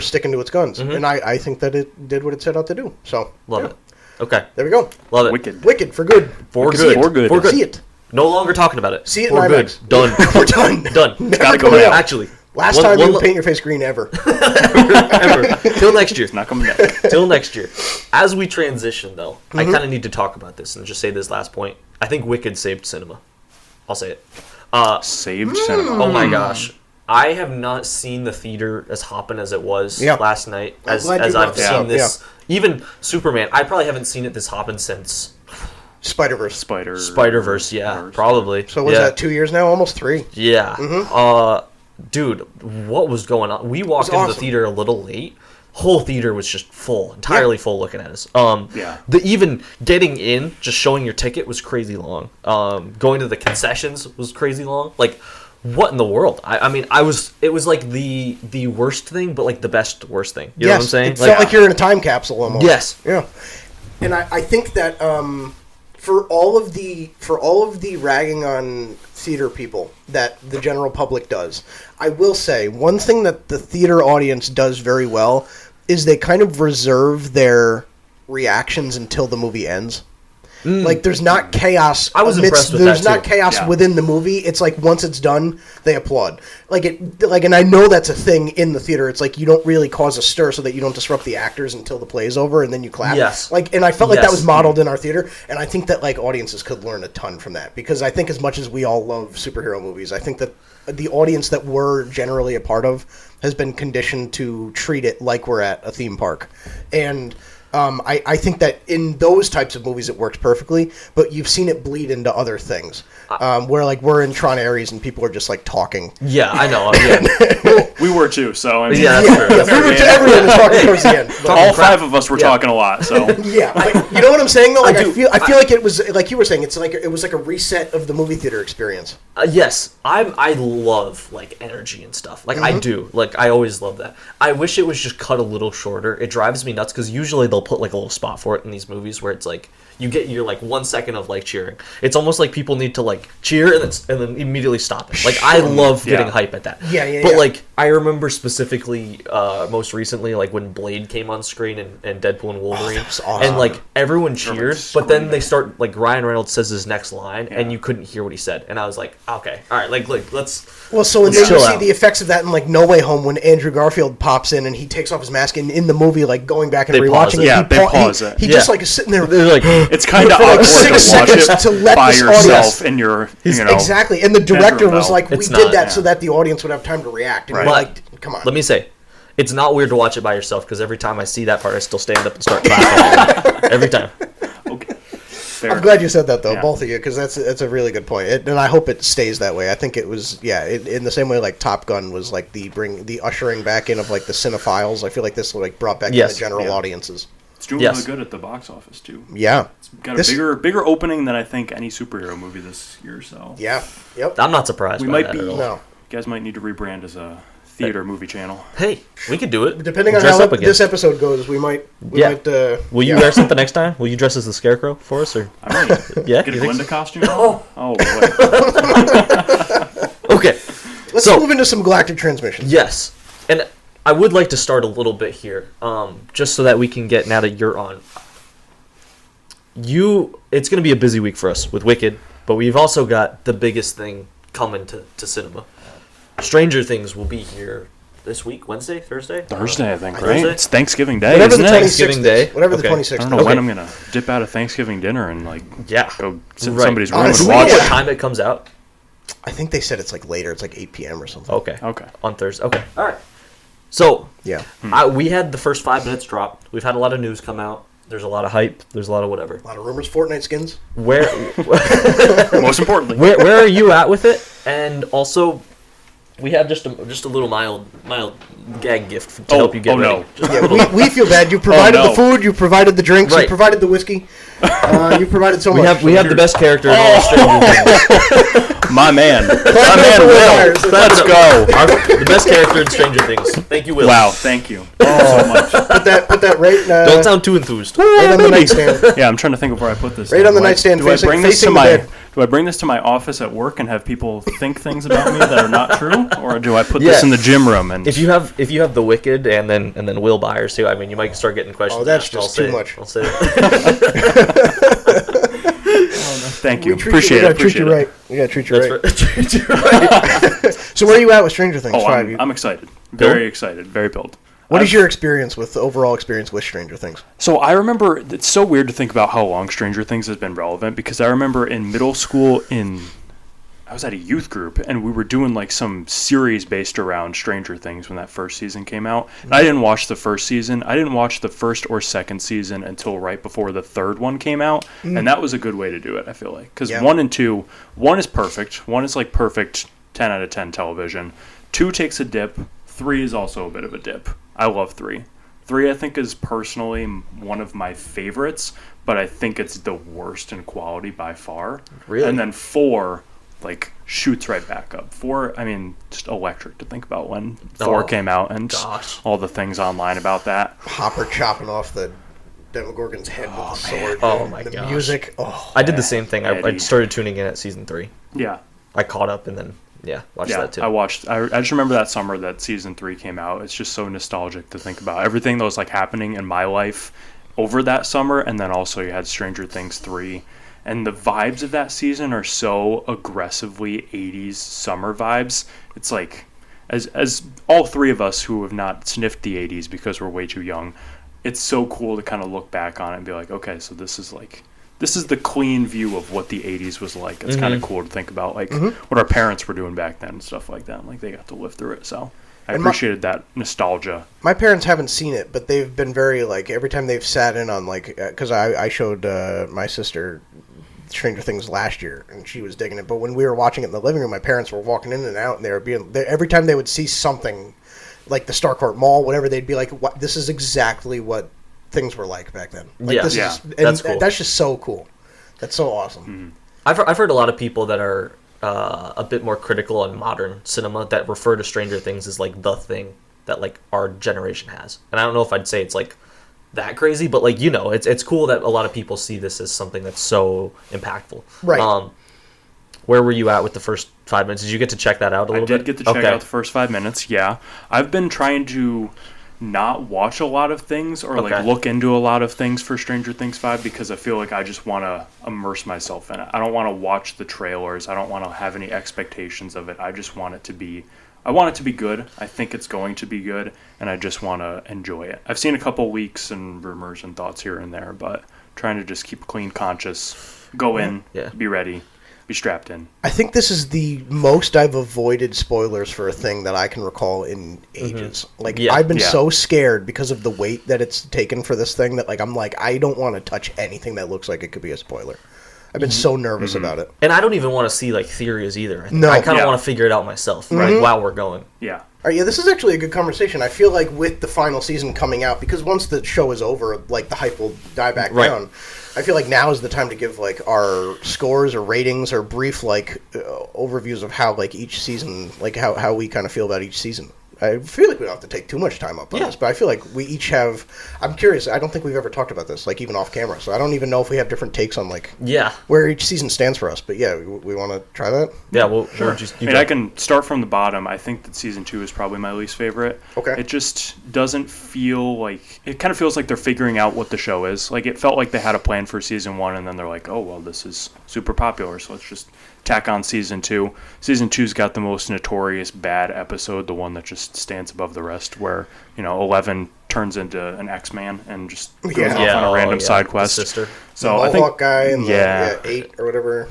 sticking to its guns, and I think that it did what it set out to do. So love it. Okay, there we go. Love it. Wicked for good. For good. See it. No longer talking about it. See it for in good. IMAX. Done. We're done. Done. Gotta go out. Actually, last time you paint your face green ever. ever. Till next year. It's not coming back. Till next year. As we transition, though, I kind of need to talk about this and just say this last point. I think Wicked saved cinema. I'll say it. Saved cinema. Oh my gosh. I have not seen the theater as hopping as it was last night. As I've seen this. Even Superman, I probably haven't seen it this hopping since Spider-Verse. Spider-Verse, yeah, probably. So was that 2 years now? Almost 3. Yeah. Dude, what was going on? We walked into the theater a little late. Whole theater was just full, entirely full, looking at us. The even getting in, just showing your ticket was crazy long. Going to the concessions was crazy long. Like, what in the world? I mean, it was like the worst thing, but like the best worst thing. You know what I'm saying? It felt like you're in a time capsule almost. Yes. Yeah. And I think that for all of the ragging on theater people that the general public does, I will say one thing that the theater audience does very well is they kind of reserve their reactions until the movie ends. Like, there's not chaos. I was impressed with that, There's not chaos within the movie. It's like once it's done, they applaud. And I know that's a thing in the theater. It's like you don't really cause a stir so that you don't disrupt the actors until the play is over, and then you clap. Yes. And I felt like that was modeled in our theater, and I think that audiences could learn a ton from that, because I think as much as we all love superhero movies, I think that the audience that we're generally a part of has been conditioned to treat it like we're at a theme park, and. I think that in those types of movies it works perfectly, but you've seen it bleed into other things, where we're in Tron Ares and people are just talking. Yeah, I know. Yeah. We were too, so I mean, that's true. Everyone was talking towards the end. All 5 of us were talking a lot. So yeah, but you know what I'm saying though? I feel like it was like you were saying. It was like a reset of the movie theater experience. Yes, I love energy and stuff. I do. I always love that. I wish it was just cut a little shorter. It drives me nuts because usually they'll put a little spot for it in these movies where it's you get your 1 second of cheering. It's almost like people need to cheer and then immedially stop it. I love getting hype at that. But I remember specifically most recently when Blade came on screen and Deadpool and Wolverine, that was awesome. and everyone cheers, but then they start Ryan Reynolds says his next line and you couldn't hear what he said, and I was like, okay, all right, let's. Well, so and then you see the effects of that in No Way Home when Andrew Garfield pops in and he takes off his mask, and in the movie going back and rewatching it. Yeah, they pause it. He just is sitting there. They're it's kind of awkward to watch it to let by this yourself in your exactly. And the director was like, we did that so that the audience would have time to react. And but come on. Let me say, it's not weird to watch it by yourself, because every time I see that part, I still stand up and start clapping. Every time. Okay. Fair. I'm glad you said that, though, both of you, because that's a really good point, and I hope it stays that way. I think it was, in the same way Top Gun was the ushering back in of the cinephiles. I feel like this brought back in the general audiences. It's doing really good at the box office too. Yeah, it's got a bigger opening than I think any superhero movie this year. So yeah, yep. I'm not surprised. We by might that be. At all. No, you guys might need to rebrand as a theater movie channel. Hey, we could do it. Depending on how this episode goes, we might. Will you wear something next time? Will you dress as the Scarecrow for us, or? I might. Yeah. Get a Glinda costume. Oh boy. Okay. Let's move into some galactic transmissions. Yes, and I would like to start a little bit here, just so that we can get, now that you're on. It's going to be a busy week for us with Wicked, but we've also got the biggest thing coming to cinema. Stranger Things will be here this week, Wednesday, Thursday? Thursday, I think, right? Thursday? It's Thanksgiving Day, whatever isn't the it? Thanksgiving Day. Whatever the 26th. I don't know when I'm going to dip out of Thanksgiving dinner and go sit in somebody's room and Do we watch know it. what time it comes out? I think they said it's later. It's 8 p.m. or something. Okay. On Thursday. Okay. All right. So, yeah, we had the first 5 minutes drop. We've had a lot of news come out. There's a lot of hype. There's a lot of whatever. A lot of rumors. Fortnite skins. Where? Most importantly, where are you at with it? And also, We have just a little mild gag gift to help you get ready. No. Yeah, we feel bad. You provided no. the food, you provided the drinks, Right. you provided the whiskey. You provided so We much. have the best character in all of Stranger Things. My man. Clap My it up man, for Will Will. Byers. Let's go. The best character in Stranger Things. Thank you, Will. Wow, thank you so much. Put that right. Don't sound too enthused. Right on the nightstand. Yeah, I'm trying to think of where I put this. Right on the nightstand, Do I bring this to facing the my? bed. Do I bring this to my office at work and have people think things about me that are not true, or do I put this in the gym room? And If you have the Wicked and then Will Byers too, I mean, you might start getting questions. Oh, that's asked. just I'll too say- much. I'll say it. thank you, We appreciate gotta it. treat you Appreciate it. right. We gotta treat you right. Treat you right. So where are you at with Stranger Things Oh, 5? I'm excited. Very excited. Very built. What is your experience with the overall experience with Stranger Things? So I remember, it's so weird to think about how long Stranger Things has been relevant, because I remember in middle school I was at a youth group, and we were doing like some series based around Stranger Things when that first season came out. And I didn't watch the first season. I didn't watch the first or second season until right before the third one came out, and that was a good way to do it, I feel like. Because 1 and 2, 1 is perfect. 1 is like perfect 10 out of 10 television. 2 takes a dip. 3 is also a bit of a dip. I love 3. 3, I think, is personally one of my favorites, but I think it's the worst in quality by far. Really? And then 4, like, shoots right back up. 4, I mean, just electric to think about when 4 came out, and all the things online about that. Hopper chopping off the Demogorgon's head with the sword. Oh, my the gosh. music. Oh, I did the same thing. I Eddie. started tuning in at season 3. Yeah. I caught up and then watched that too. I just remember that summer that season 3 came out. It's just so nostalgic to think about everything that was like happening in my life over that summer, and then also you had Stranger Things 3, and the vibes of that season are so aggressively 80s summer vibes. It's like, as all three of us who have not sniffed the 80s because we're way too young, it's so cool to kind of look back on it and be like, okay, so this is the clean view of what the 80s was like. It's kind of cool to think about, like, what our parents were doing back then and stuff like that. Like, they got to live through it, so I appreciated that nostalgia. my parents haven't seen it, but they've been very, like, every time they've sat in on, like, because I showed my sister Stranger Things last year, and she was digging it. But when we were watching it in the living room, my parents were walking in and out, and every time they would see something, like the Starcourt Mall, whatever, they'd be like, "What? This is exactly what things were like back then." Like, Yeah. this Yeah. is, and That's cool. That's just so cool. That's so awesome. I've heard a lot of people that are a bit more critical on modern cinema that refer to Stranger Things as like the thing that like our generation has. And I don't know if I'd say it's like that crazy, but like, you know, it's cool that a lot of people see this as something that's so impactful. Right. Where were you at with the first 5 minutes? Did you get to check that out a little bit? I did get to check out the first 5 minutes, yeah. I've been trying to not watch a lot of things or like look into a lot of things for Stranger Things 5 because I feel like I just want to immerse myself in it. I don't want to watch the trailers. I don't want to have any expectations of it. I just want it to be good. I think it's going to be good, and I just want to enjoy it. I've seen a couple leaks and rumors and thoughts here and there, but trying to just keep a clean conscience, go in, be ready, be strapped in. I think this is the most I've avoided spoilers for a thing that I can recall in ages. Like, I've been so scared because of the weight that it's taken for this thing that, like, I'm like, I don't want to touch anything that looks like it could be a spoiler. I've been so nervous about it. And I don't even want to see like theories either. No. I kind of want to figure it out myself, like, while we're going. Yeah. All right, yeah, this is actually a good conversation. I feel like with the final season coming out, because once the show is over, like, the hype will die back down. I feel like now is the time to give, like, our scores or ratings or brief, like, overviews of how, like, each season, like, how we kind of feel about each season. I feel like we don't have to take too much time up on this, but I feel like we each have... I'm curious, I don't think we've ever talked about this, like, even off camera, so I don't even know if we have different takes on, like, where each season stands for us. But, yeah, we want to try that? Yeah, well, sure. I can start from the bottom. I think that season 2 is probably my least favorite. Okay. It just doesn't feel like... It kind of feels like they're figuring out what the show is. Like, it felt like they had a plan for season 1, and then they're like, oh, well, this is super popular, so let's just tack on season 2. Season 2's got the most notorious bad episode, the one that just stands above the rest, where, you know, 11 turns into an X-Man and just goes off on a random side quest. So the I think Mohawk guy and the 8 or whatever.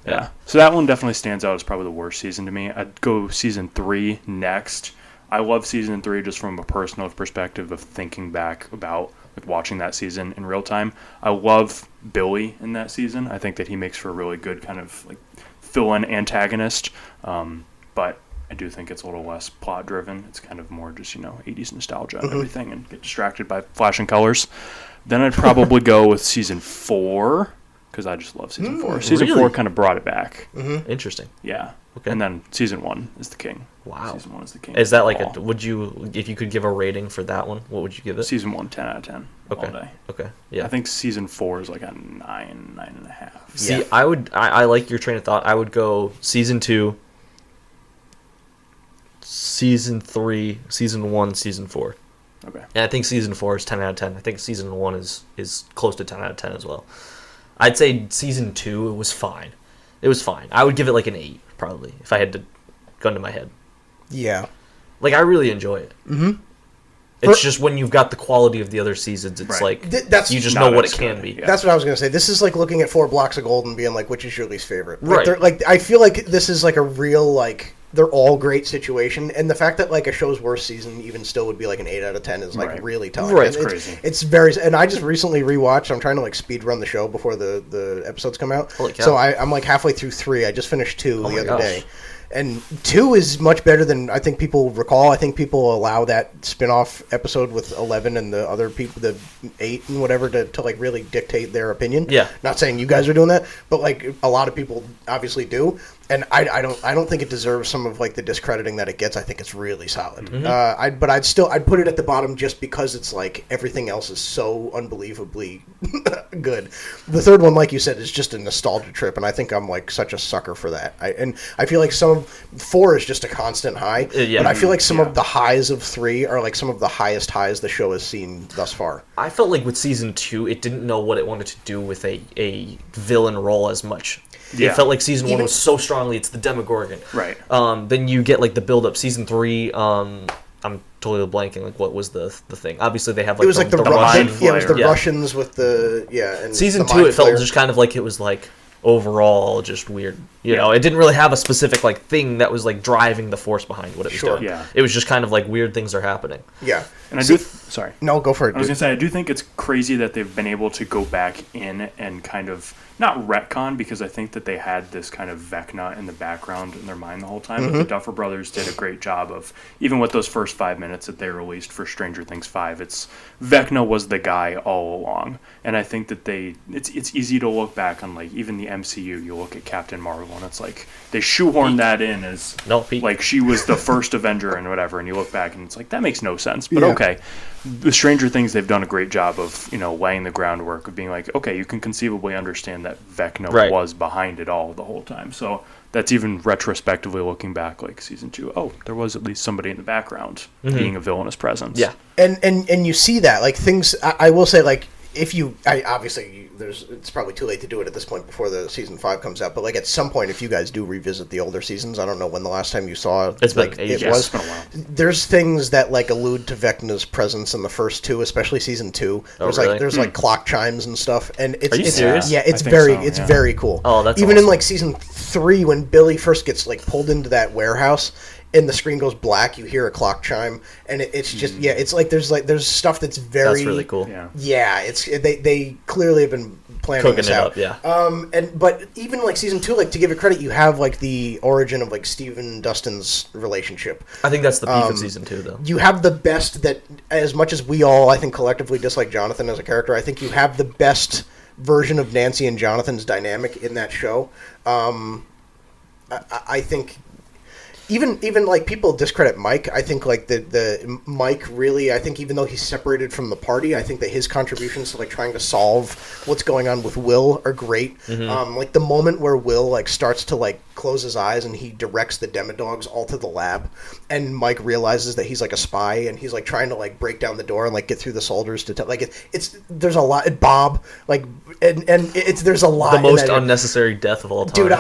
Yeah. So that one definitely stands out as probably the worst season to me. I'd go season 3 next. I love season 3 just from a personal perspective of thinking back about like watching that season in real time. I love Billy in that season. I think that he makes for a really good kind of like fill-in antagonist. But I do think it's a little less plot driven. It's kind of more just 80s nostalgia and everything, and get distracted by flashing colors. Then I'd probably go with season 4 because I just love season 4. Season really? 4 kind of brought it back. Interesting. Yeah. Okay. And then season 1 is the king. Wow. Season 1 is the king. Is that like All. would you, if you could give a rating for that one, what would you give it? Season 1, 10 out of 10. Okay. All day. Okay. Yeah. I think season 4 is like a 9.5. See, Yeah. I like your train of thought. I would go season 2, season 3, season 1, season 4. Okay. And I think season 4 is 10 out of 10. I think season 1 is close to 10 out of 10 as well. I'd say season 2, it was fine. It was fine. I would give it like an 8, probably, if I had to gun to my head. Yeah. Like, I really enjoy it. Mm-hmm. It's just when you've got the quality of the other seasons, it's Right. like, That's you just not know what as it can good. be. Yeah. That's what I was gonna say. This is like looking at 4 blocks of gold and being like, which is your least favorite? Like, Right. Like I feel like this is like a real like they're all great situation, and the fact that like a show's worst season even still would be like an 8 out of 10 is like Right. really telling. Right. And It's crazy. It's very, and I just recently rewatched. I'm trying to like speed run the show before the episodes come out. Holy cow. So I'm like halfway through 3. I just finished 2 Oh the my other gosh. day. And 2 is much better than I think people recall. I think people allow that spin-off episode with 11 and the other people, the 8 and whatever, to like really dictate their opinion. Yeah. Not saying you guys are doing that, but like a lot of people obviously do. And I don't think it deserves some of like the discrediting that it gets. I think it's really solid. But I'd put it at the bottom just because it's like everything else is so unbelievably good. The third one, like you said, is just a nostalgia trip, and I think I'm like such a sucker for that. I feel like 4 is just a constant high, Yeah. but I feel like some Yeah. of the highs of 3 are like some of the highest highs the show has seen thus far. I felt like with season 2, it didn't know what it wanted to do with a villain role as much. Yeah. It felt like season 1 Even- was so strongly, it's the Demogorgon. Right. Then you get like the build up. Season 3, I'm totally blanking. Like, what was the thing? Obviously, they have like It was like the Russian. Russian, yeah, it was the Yeah. Russians with the and Season the 2, mind it felt flayer. just kind of like it was like overall just weird. You Yeah. know, it didn't really have a specific like thing that was like driving the force behind what it was Sure. doing. Yeah. It was just kind of like weird things are happening. Yeah. And I do. Sorry. No, go for it. I was dude. gonna say I do think it's crazy that they've been able to go back in and kind of not retcon, because I think that they had this kind of Vecna in the background in their mind the whole time. But the Duffer Brothers did a great job of, even with those first 5 minutes that they released for Stranger Things 5, it's Vecna was the guy all along. And I think that it's easy to look back on like even the MCU. You look at Captain Marvel and it's like they shoehorned that in as No, Pete. like she was the first Avenger and whatever, and you look back and it's like that makes no sense. But Yeah. okay, the Stranger Things, they've done a great job of laying the groundwork of being like, okay, you can conceivably understand that Vecna Right. was behind it all the whole time. So that's even retrospectively looking back, like season 2. Oh, there was at least somebody in the background being a villainous presence. Yeah. And you see that like things. I will say like if you obviously it's probably too late to do it at this point before the season 5 comes out. But like at some point, if you guys do revisit the older seasons, I don't know when the last time you saw It's been like ages. it was. It's been a while. There's things that like allude to Vecna's presence in the first 2, especially season 2. There's really? like there's like clock chimes and stuff, and it's Are you it's serious? yeah, it's I think very so, it's yeah. very cool. Oh, that's even in awesome. like season 3 when Billy first gets like pulled into that warehouse. And the screen goes black. You hear a clock chime, and it's just it's like there's stuff that's very That's really cool. Yeah. Yeah, they clearly have been planning Cooking this it out. up, yeah. But even like season 2, like to give it credit, you have like the origin of like Steve and Dustin's relationship. I think that's the peak of season 2, though. You have the best that, as much as we all I think collectively dislike Jonathan as a character, I think you have the best version of Nancy and Jonathan's dynamic in that show. I think. Even like people discredit Mike. I think like the Mike really. I think even though he's separated from the party, I think that his contributions to like trying to solve what's going on with Will are great. Like the moment where Will like starts to like close his eyes and he directs the Demodogs all to the lab, and Mike realizes that he's like a spy and he's like trying to like break down the door and like get through the soldiers to tell. Like it's there's a lot. Bob like and it's there's a lot. The in most that. unnecessary death of all time. Dude,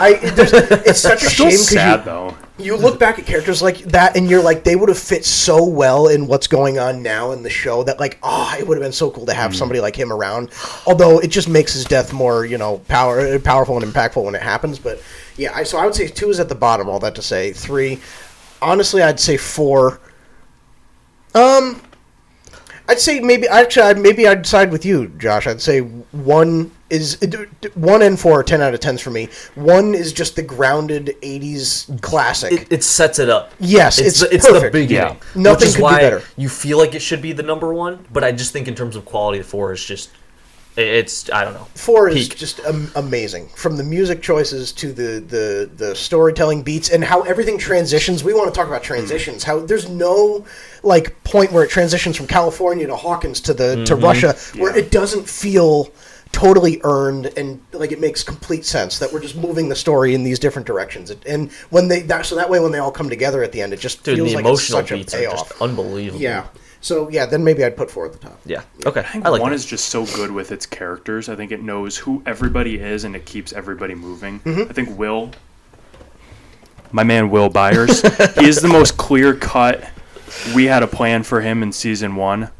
it's such a Still shame because sad though. you look back at characters like that and you're like, they would have fit so well in what's going on now in the show that like, it would have been so cool to have somebody like him around. Although it just makes his death more, powerful and impactful when it happens. But yeah, so I would say 2 is at the bottom, all that to say. 3, honestly, I'd say 4. I'd say maybe I'd side with you, Josh. I'd say 1 is 1 and 4 are 10 out of 10s for me. 1 is just the grounded 80s classic. It sets it up. Yes, it's the perfect. beginning. Yeah. Nothing which is could be why better. You feel like it should be the number 1, but I just think in terms of quality, 4 is just it's I don't know. 4 is peak. just amazing, from the music choices to the storytelling beats and how everything transitions. We want to talk about transitions. How there's no like point where it transitions from California to Hawkins to Russia where it doesn't feel totally earned, and like it makes complete sense that we're just moving the story in these different directions. And when that way when they all come together at the end, it just feels the like emotional it's such beats a are payoff. just unbelievable. Yeah. So yeah, then maybe I'd put 4 at the top. Yeah. Okay. I think I like 1 that. is just so good with its characters. I think it knows who everybody is and it keeps everybody moving. I think my man Will Byers, he is the most clear cut. We had a plan for him in season 1.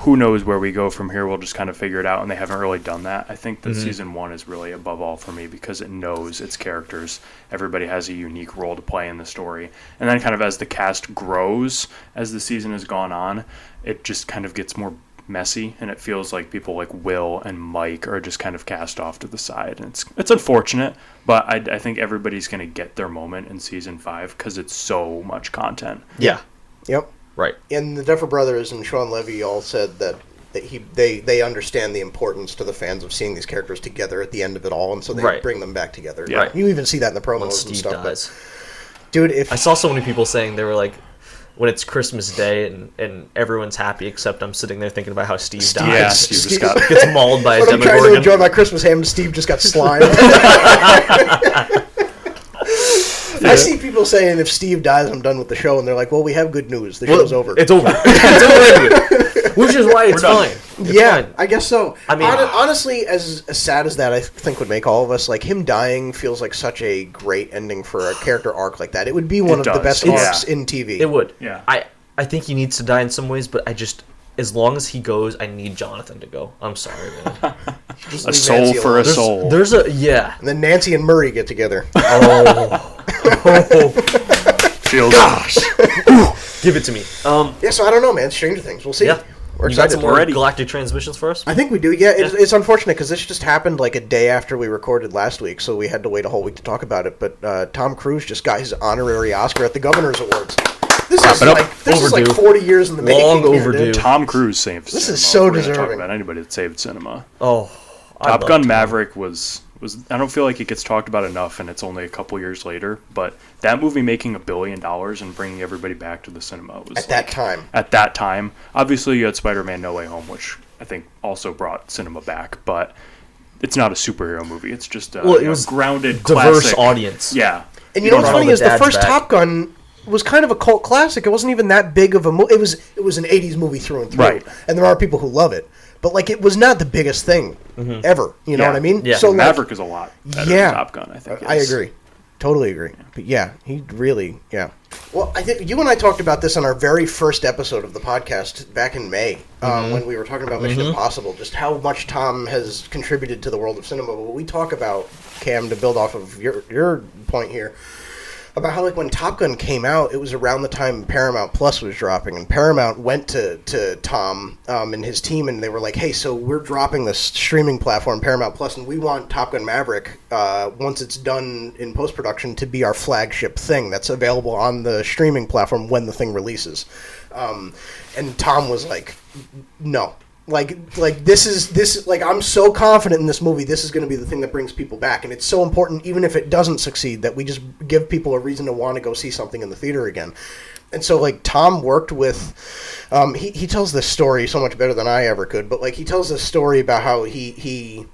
Who knows where we go from here? We'll just kind of figure it out, and they haven't really done that. I think that season 1 is really above all for me because it knows its characters. Everybody has a unique role to play in the story. And then kind of as the cast grows, as the season has gone on, it just kind of gets more messy, and it feels like people like Will and Mike are just kind of cast off to the side. And it's unfortunate, but I think everybody's going to get their moment in season 5 because it's so much content. Yeah. Yep. Right. And the Duffer Brothers and Sean Levy all said that they understand the importance to the fans of seeing these characters together at the end of it all, and so they bring them back together. Yeah. Right. You even see that in the promos When and Steve stuff. dies. But, dude, I saw so many people saying they were like, when it's Christmas Day and everyone's happy except I'm sitting there thinking about how Steve dies. Yeah, Steve just gets mauled by a when I'm trying to enjoy Demogorgon. my Christmas ham, Steve just got slimed. I see people saying if Steve dies, I'm done with the show, and they're like, well, we have good news. The show's over. It's over. It's over anyway. Which is why it's done. fine. It's Yeah, fine. I guess so. I mean- honestly, as sad as that I think would make all of us, like him dying feels like such a great ending for a character arc like that. It would be one of the does. best Yeah. arcs in TV. It would. Yeah. I think he needs to die in some ways, but as long as he goes, I need Jonathan to go. I'm sorry, man. Just A leave soul Nancy for alone. a soul. There's a yeah. And then Nancy and Murray get together. Feels Give it to me. Yeah, so I don't know, man. Stranger Things. We'll see. Yeah. We're You got excited. some more Ready. galactic transmissions for us? I think we do. Yeah, it's unfortunate because this just happened like a day after we recorded last week, so we had to wait a whole week to talk about it. But Tom Cruise just got his honorary Oscar at the Governor's Awards. This is like Overdue. 40 years in the making. Long here, overdue. dude. Tom Cruise saved This cinema. is so If we're gonna talk deserving. about anybody that saved cinema. Oh, Top Gun Maverick was I don't feel like it gets talked about enough, and it's only a couple years later. But that movie making $1 billion and bringing everybody back to the cinema was At that time. Obviously, you had Spider-Man: No Way Home, which I think also brought cinema back, but it's not a superhero movie. It's just a Well, it was grounded, diverse classic audience. Yeah, And you know what's don't funny know is the the dad's first back. Top Gun was kind of a cult classic. It wasn't even that big of a movie. It was an 80s movie through and through. Right. And there are people who love it. But like it was not the biggest thing ever. You know Yeah. what I mean? Yeah. So like, Maverick is a lot better Yeah. than Top Gun. I think. I agree. Totally agree. But yeah, he really, yeah. Well, I think you and I talked about this on our very first episode of the podcast back in May when we were talking about Mission Impossible, just how much Tom has contributed to the world of cinema. But we talk about, Cam, to build off of your point here, about how like when Top Gun came out, it was around the time Paramount Plus was dropping, and Paramount went to Tom and his team, and they were like, "Hey, so we're dropping this streaming platform, Paramount Plus, and we want Top Gun Maverick once it's done in post production to be our flagship thing that's available on the streaming platform when the thing releases." And Tom was like, "No." Like this like I'm so confident in this movie, this is going to be the thing that brings people back, and it's so important even if it doesn't succeed that we just give people a reason to want to go see something in the theater again. And so like Tom worked with he tells this story so much better than I ever could, but like he tells this story about how he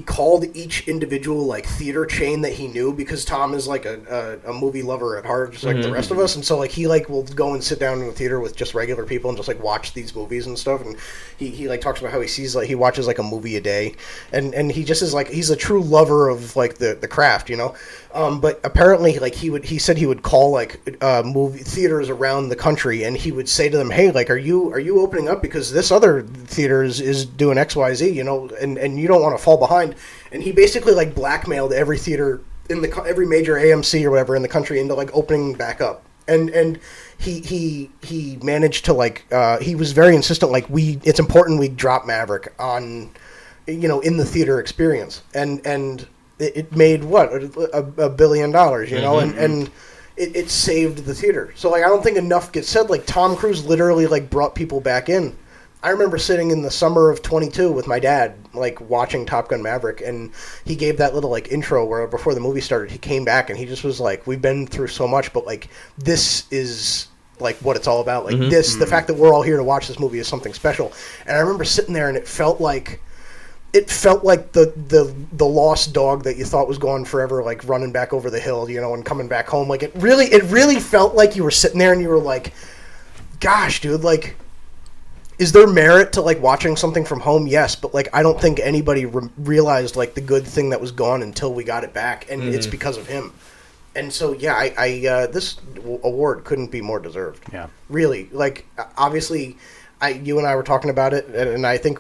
called each individual like theater chain that he knew, because Tom is like a movie lover at heart, just like the rest of us, and so like he like will go and sit down in the theater with just regular people and just like watch these movies and stuff, and he like talks about how he watches like a movie a day, and he just is like he's a true lover of like the craft, you know. But apparently like he said he would call like movie theaters around the country, and he would say to them, "Hey, like are you opening up because this other theater is doing XYZ, you know, and you don't want to fall behind." And he basically like blackmailed every theater in every major AMC or whatever in the country into like opening back up. And he managed to like he was very insistent, like it's important we drop Maverick on in the theater experience, and it made what $1 billion, and it saved the theater. So like I don't think enough gets said. Like Tom Cruise literally like brought people back in. I remember sitting in the summer of 22 with my dad, like watching Top Gun Maverick, and he gave that little like intro where before the movie started, he came back and he just was like, "We've been through so much, but like this is like what it's all about. Like the fact that we're all here to watch this movie is something special." And I remember sitting there, and it felt like the lost dog that you thought was gone forever, like running back over the hill, and coming back home. Like it really felt like you were sitting there and you were like, "Gosh, dude, like." Is there merit to like watching something from home? Yes, but like I don't think anybody realized like the good thing that was gone until we got it back, and it's because of him. And so yeah, I this award couldn't be more deserved. Yeah, really. Like obviously, you and I were talking about it, and I think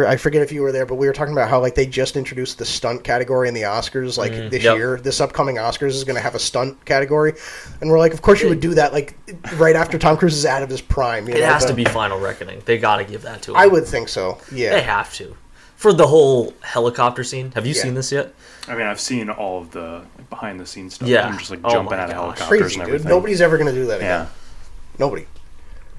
I forget if you were there, but we were talking about how like they just introduced the stunt category in the Oscars like this year. This upcoming Oscars is going to have a stunt category, and we're like, of course you would do that like right after Tom Cruise is out of his prime. It has to be Final Reckoning. They got to give that to him. I would think so. Yeah, they have to. For the whole helicopter scene. Have you seen this yet? I mean, I've seen all of the behind the scenes stuff. Yeah, I'm just like jumping out of helicopters crazy, and everything. Dude. Nobody's ever going to do that again. Yeah, nobody.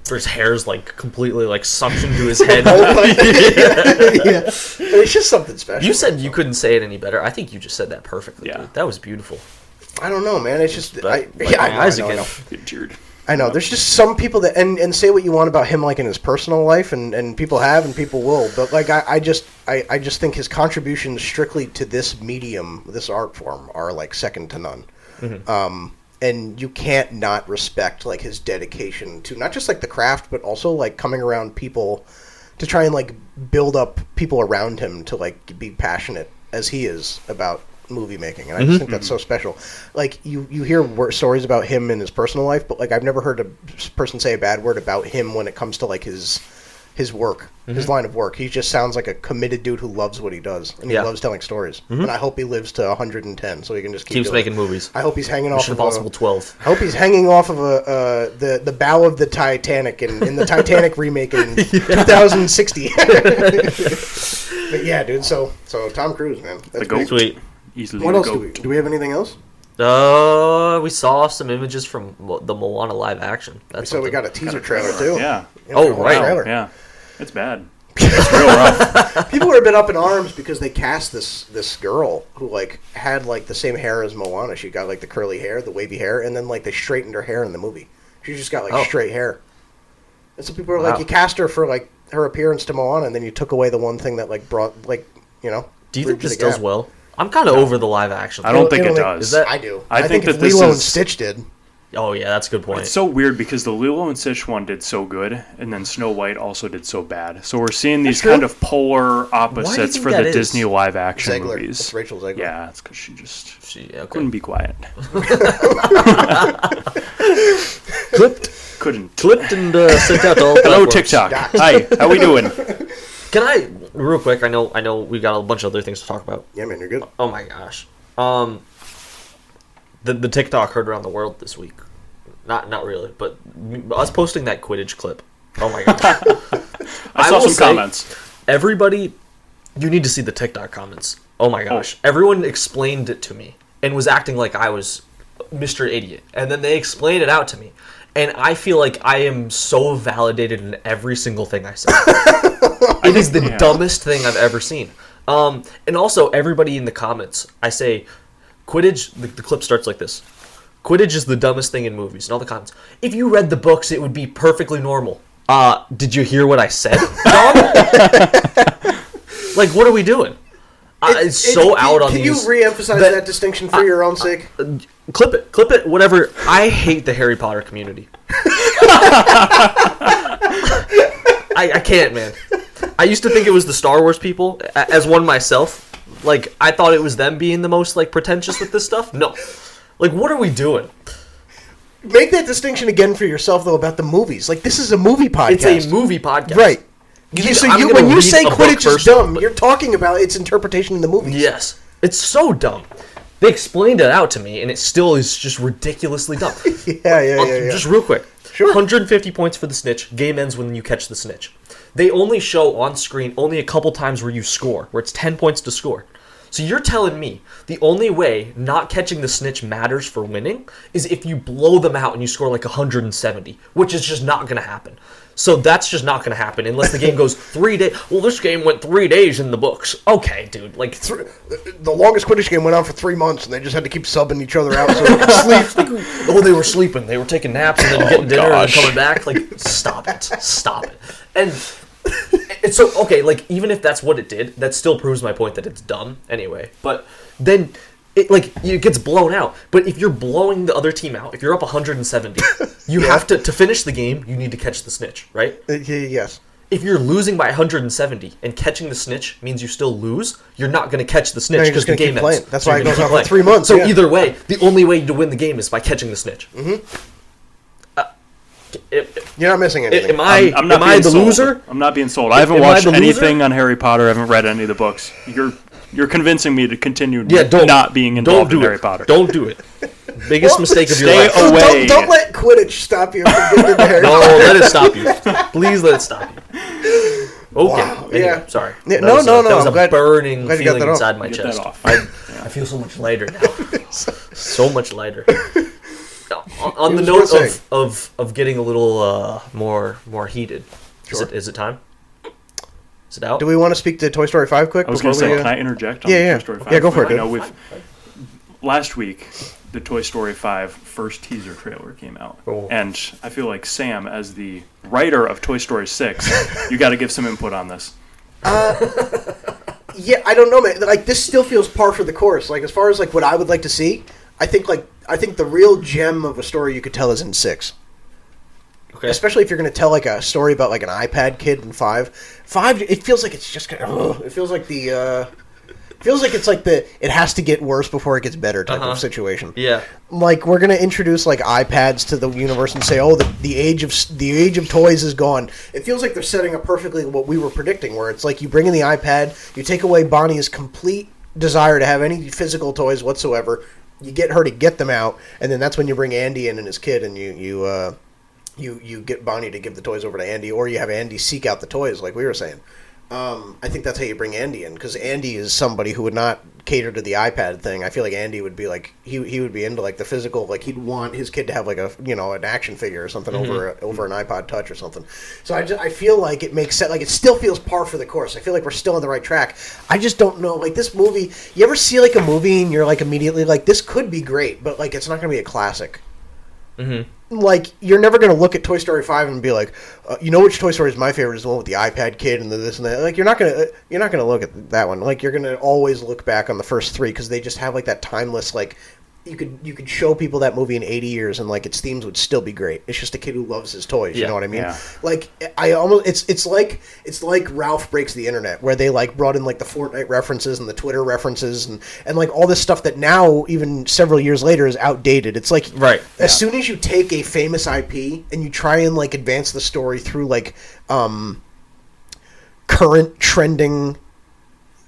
His hair's like completely like suctioned to his head. Yeah. It's just something special. You said you couldn't say it any better. I think you just said that perfectly. Yeah, dude. That was beautiful. I don't know, man. It's just I know. I know. There's just some people that and say what you want about him, like in his personal life, and people have and people will. But like I just think his contributions strictly to this medium, this art form, are like second to none. And you can't not respect like his dedication to not just like the craft, but also like coming around people to try and like build up people around him to like be passionate as he is about movie making. And I just think that's so special. Like you hear stories about him in his personal life, but like I've never heard a person say a bad word about him when it comes to like his work, his line of work. He just sounds like a committed dude who loves what he does, and he loves telling stories. And I hope he lives to 110, so he can just keeps making movies. I hope he's hanging off Mission Impossible 12. I hope he's hanging off of the bow of the Titanic in the Titanic remake in 2060. But yeah, dude. So Tom Cruise, man, that's the GOAT. Sweet. Easily what the else GOAT. do we have? Anything else? We saw some images from the Moana live action. So we got a teaser trailer too. Yeah. Oh, right. Trailer. Yeah. It's bad. It's real rough. People were a bit up in arms because they cast this girl who like had like the same hair as Moana. She got like the curly hair, the wavy hair, and then like they straightened her hair in the movie. She just got like straight hair. And so people were like, you cast her for like her appearance to Moana, and then you took away the one thing that like brought like Do you think this does well? I'm kind of over the live action. I don't think it does. Is that? I do. I think if that this Lilo and is- Stitch did. Oh yeah, that's a good point. It's so weird because the Lilo and Stitch one did so good, and then Snow White also did so bad. So we're seeing these kind of polar opposites think for that the is? Disney live action Zegler. movies. It's Rachel Zegler. Yeah, it's because she just Okay. couldn't be quiet. Clipped and sent out to all Hello, platforms. TikTok. Hi, how we doing? Can I real quick? I know we got a bunch of other things to talk about. Yeah, man, you're good. Oh my gosh. The TikTok heard around the world this week. Not really, but us posting that Quidditch clip. Oh my gosh. I saw will some say, comments. Everybody, you need to see the TikTok comments. Oh my gosh. Everyone explained it to me and was acting like I was Mr. Idiot. And then they explained it out to me. And I feel like I am so validated in every single thing I say. It is the dumbest thing I've ever seen. And also, everybody in the comments, I say, Quidditch, the clip starts like this. Quidditch is the dumbest thing in movies. And all the comments, if you read the books, it would be perfectly normal. Did you hear what I said, dog? Like, what are we doing? It's so out on these. Can you re-emphasize that distinction for your own sake? Clip it, whatever. I hate the Harry Potter community. I can't, man. I used to think it was the Star Wars people, as one myself. Like, I thought it was them being the most, like, pretentious with this stuff. No. Like, what are we doing? Make that distinction again for yourself, though, about the movies. Like, this is a movie podcast. It's a movie podcast. Right. You When you say Quidditch is dumb, you're talking about its interpretation in the movies. Yes. It's so dumb. They explained it out to me, and it still is just ridiculously dumb. Yeah. Just real quick. Sure. 150 points for the snitch. Game ends when you catch the snitch. They only show on screen only a couple times where you score, where it's 10 points to score. So you're telling me the only way not catching the snitch matters for winning is if you blow them out and you score like 170, which is just not going to happen. So that's just not going to happen unless the game goes 3 days. Well, this game went 3 days in the books. Okay, dude. Like the longest Quidditch game went on for 3 months, and they just had to keep subbing each other out so they could sleep. Oh, they were sleeping. They were taking naps and then getting dinner and coming back. Like, stop it. Stop it. And it's so, okay, like, even if that's what it did, that still proves my point that it's dumb anyway. But then it gets blown out. But if you're blowing the other team out, if you're up 170, you have to finish the game, you need to catch the snitch, right? Yes. If you're losing by 170 and catching the snitch means you still lose, you're not going to catch the snitch because the game ends. That's why it goes on for 3 months. So either way, the only way to win the game is by catching the snitch. Mm-hmm. You're not missing anything. Am I the loser? I'm not being sold. I haven't watched anything on Harry Potter. I haven't read any of the books. You're convincing me to continue not being involved in Harry Potter. Don't do it. Biggest mistake of your life. Stay away. Don't let Quidditch stop you from getting into Harry Potter. No, let it stop you. Please let it stop you. Okay. Wow. Anyway, sorry. Yeah, That was I'm a glad, burning glad feeling that inside my Get chest. that off. I feel so much lighter now. So much lighter. On the was note of getting a little more heated, Sure. Is it time? Is it out? Do we want to speak to Toy Story 5 quick? I was going to say, can I interject on Yeah. Toy Story 5? Yeah, go for it, I know dude. last week, the Toy Story 5 first teaser trailer came out. Oh. And I feel like Sam, as the writer of Toy Story 6, you got to give some input on this. Yeah, I don't know, man. Like, this still feels par for the course. Like, as far as like what I would like to see, I think the real gem of a story you could tell is in 6. Okay. Especially if you're going to tell like a story about like an iPad kid in 5. 5, it feels like it's just kind of. It feels like it has to get worse before it gets better type of situation. Yeah. Like, we're gonna introduce like iPads to the universe and say, oh, the age of toys is gone. It feels like they're setting up perfectly what we were predicting, where it's like you bring in the iPad, you take away Bonnie's complete desire to have any physical toys whatsoever, you get her to get them out, and then that's when you bring Andy in and his kid, and you get Bonnie to give the toys over to Andy, or you have Andy seek out the toys, like we were saying. I think that's how you bring Andy in, because Andy is somebody who would not cater to the iPad thing. I feel like Andy would be like he would be into like the physical, like he'd want his kid to have like an action figure or something over an iPod Touch or something. So I feel like it makes sense. Like, it still feels par for the course. I feel like we're still on the right track. I just don't know. Like, this movie, you ever see like a movie and you're like immediately like, this could be great, but like it's not going to be a classic. Mm-hmm. Like, you're never going to look at Toy Story 5 and be like, you know which Toy Story is my favorite is the one with the iPad kid and the this and that. Like, you're not going to look at that one. Like, you're going to always look back on the first 3 because they just have like that timeless, like, you could show people that movie in 80 years and like its themes would still be great. It's just a kid who loves his toys. You know what I mean? Yeah. Like, it's like Ralph Breaks the Internet, where they like brought in like the Fortnite references and the Twitter references and like all this stuff that now, even several years later, is outdated. It's like, right. As soon as you take a famous IP and you try and like advance the story through like current trending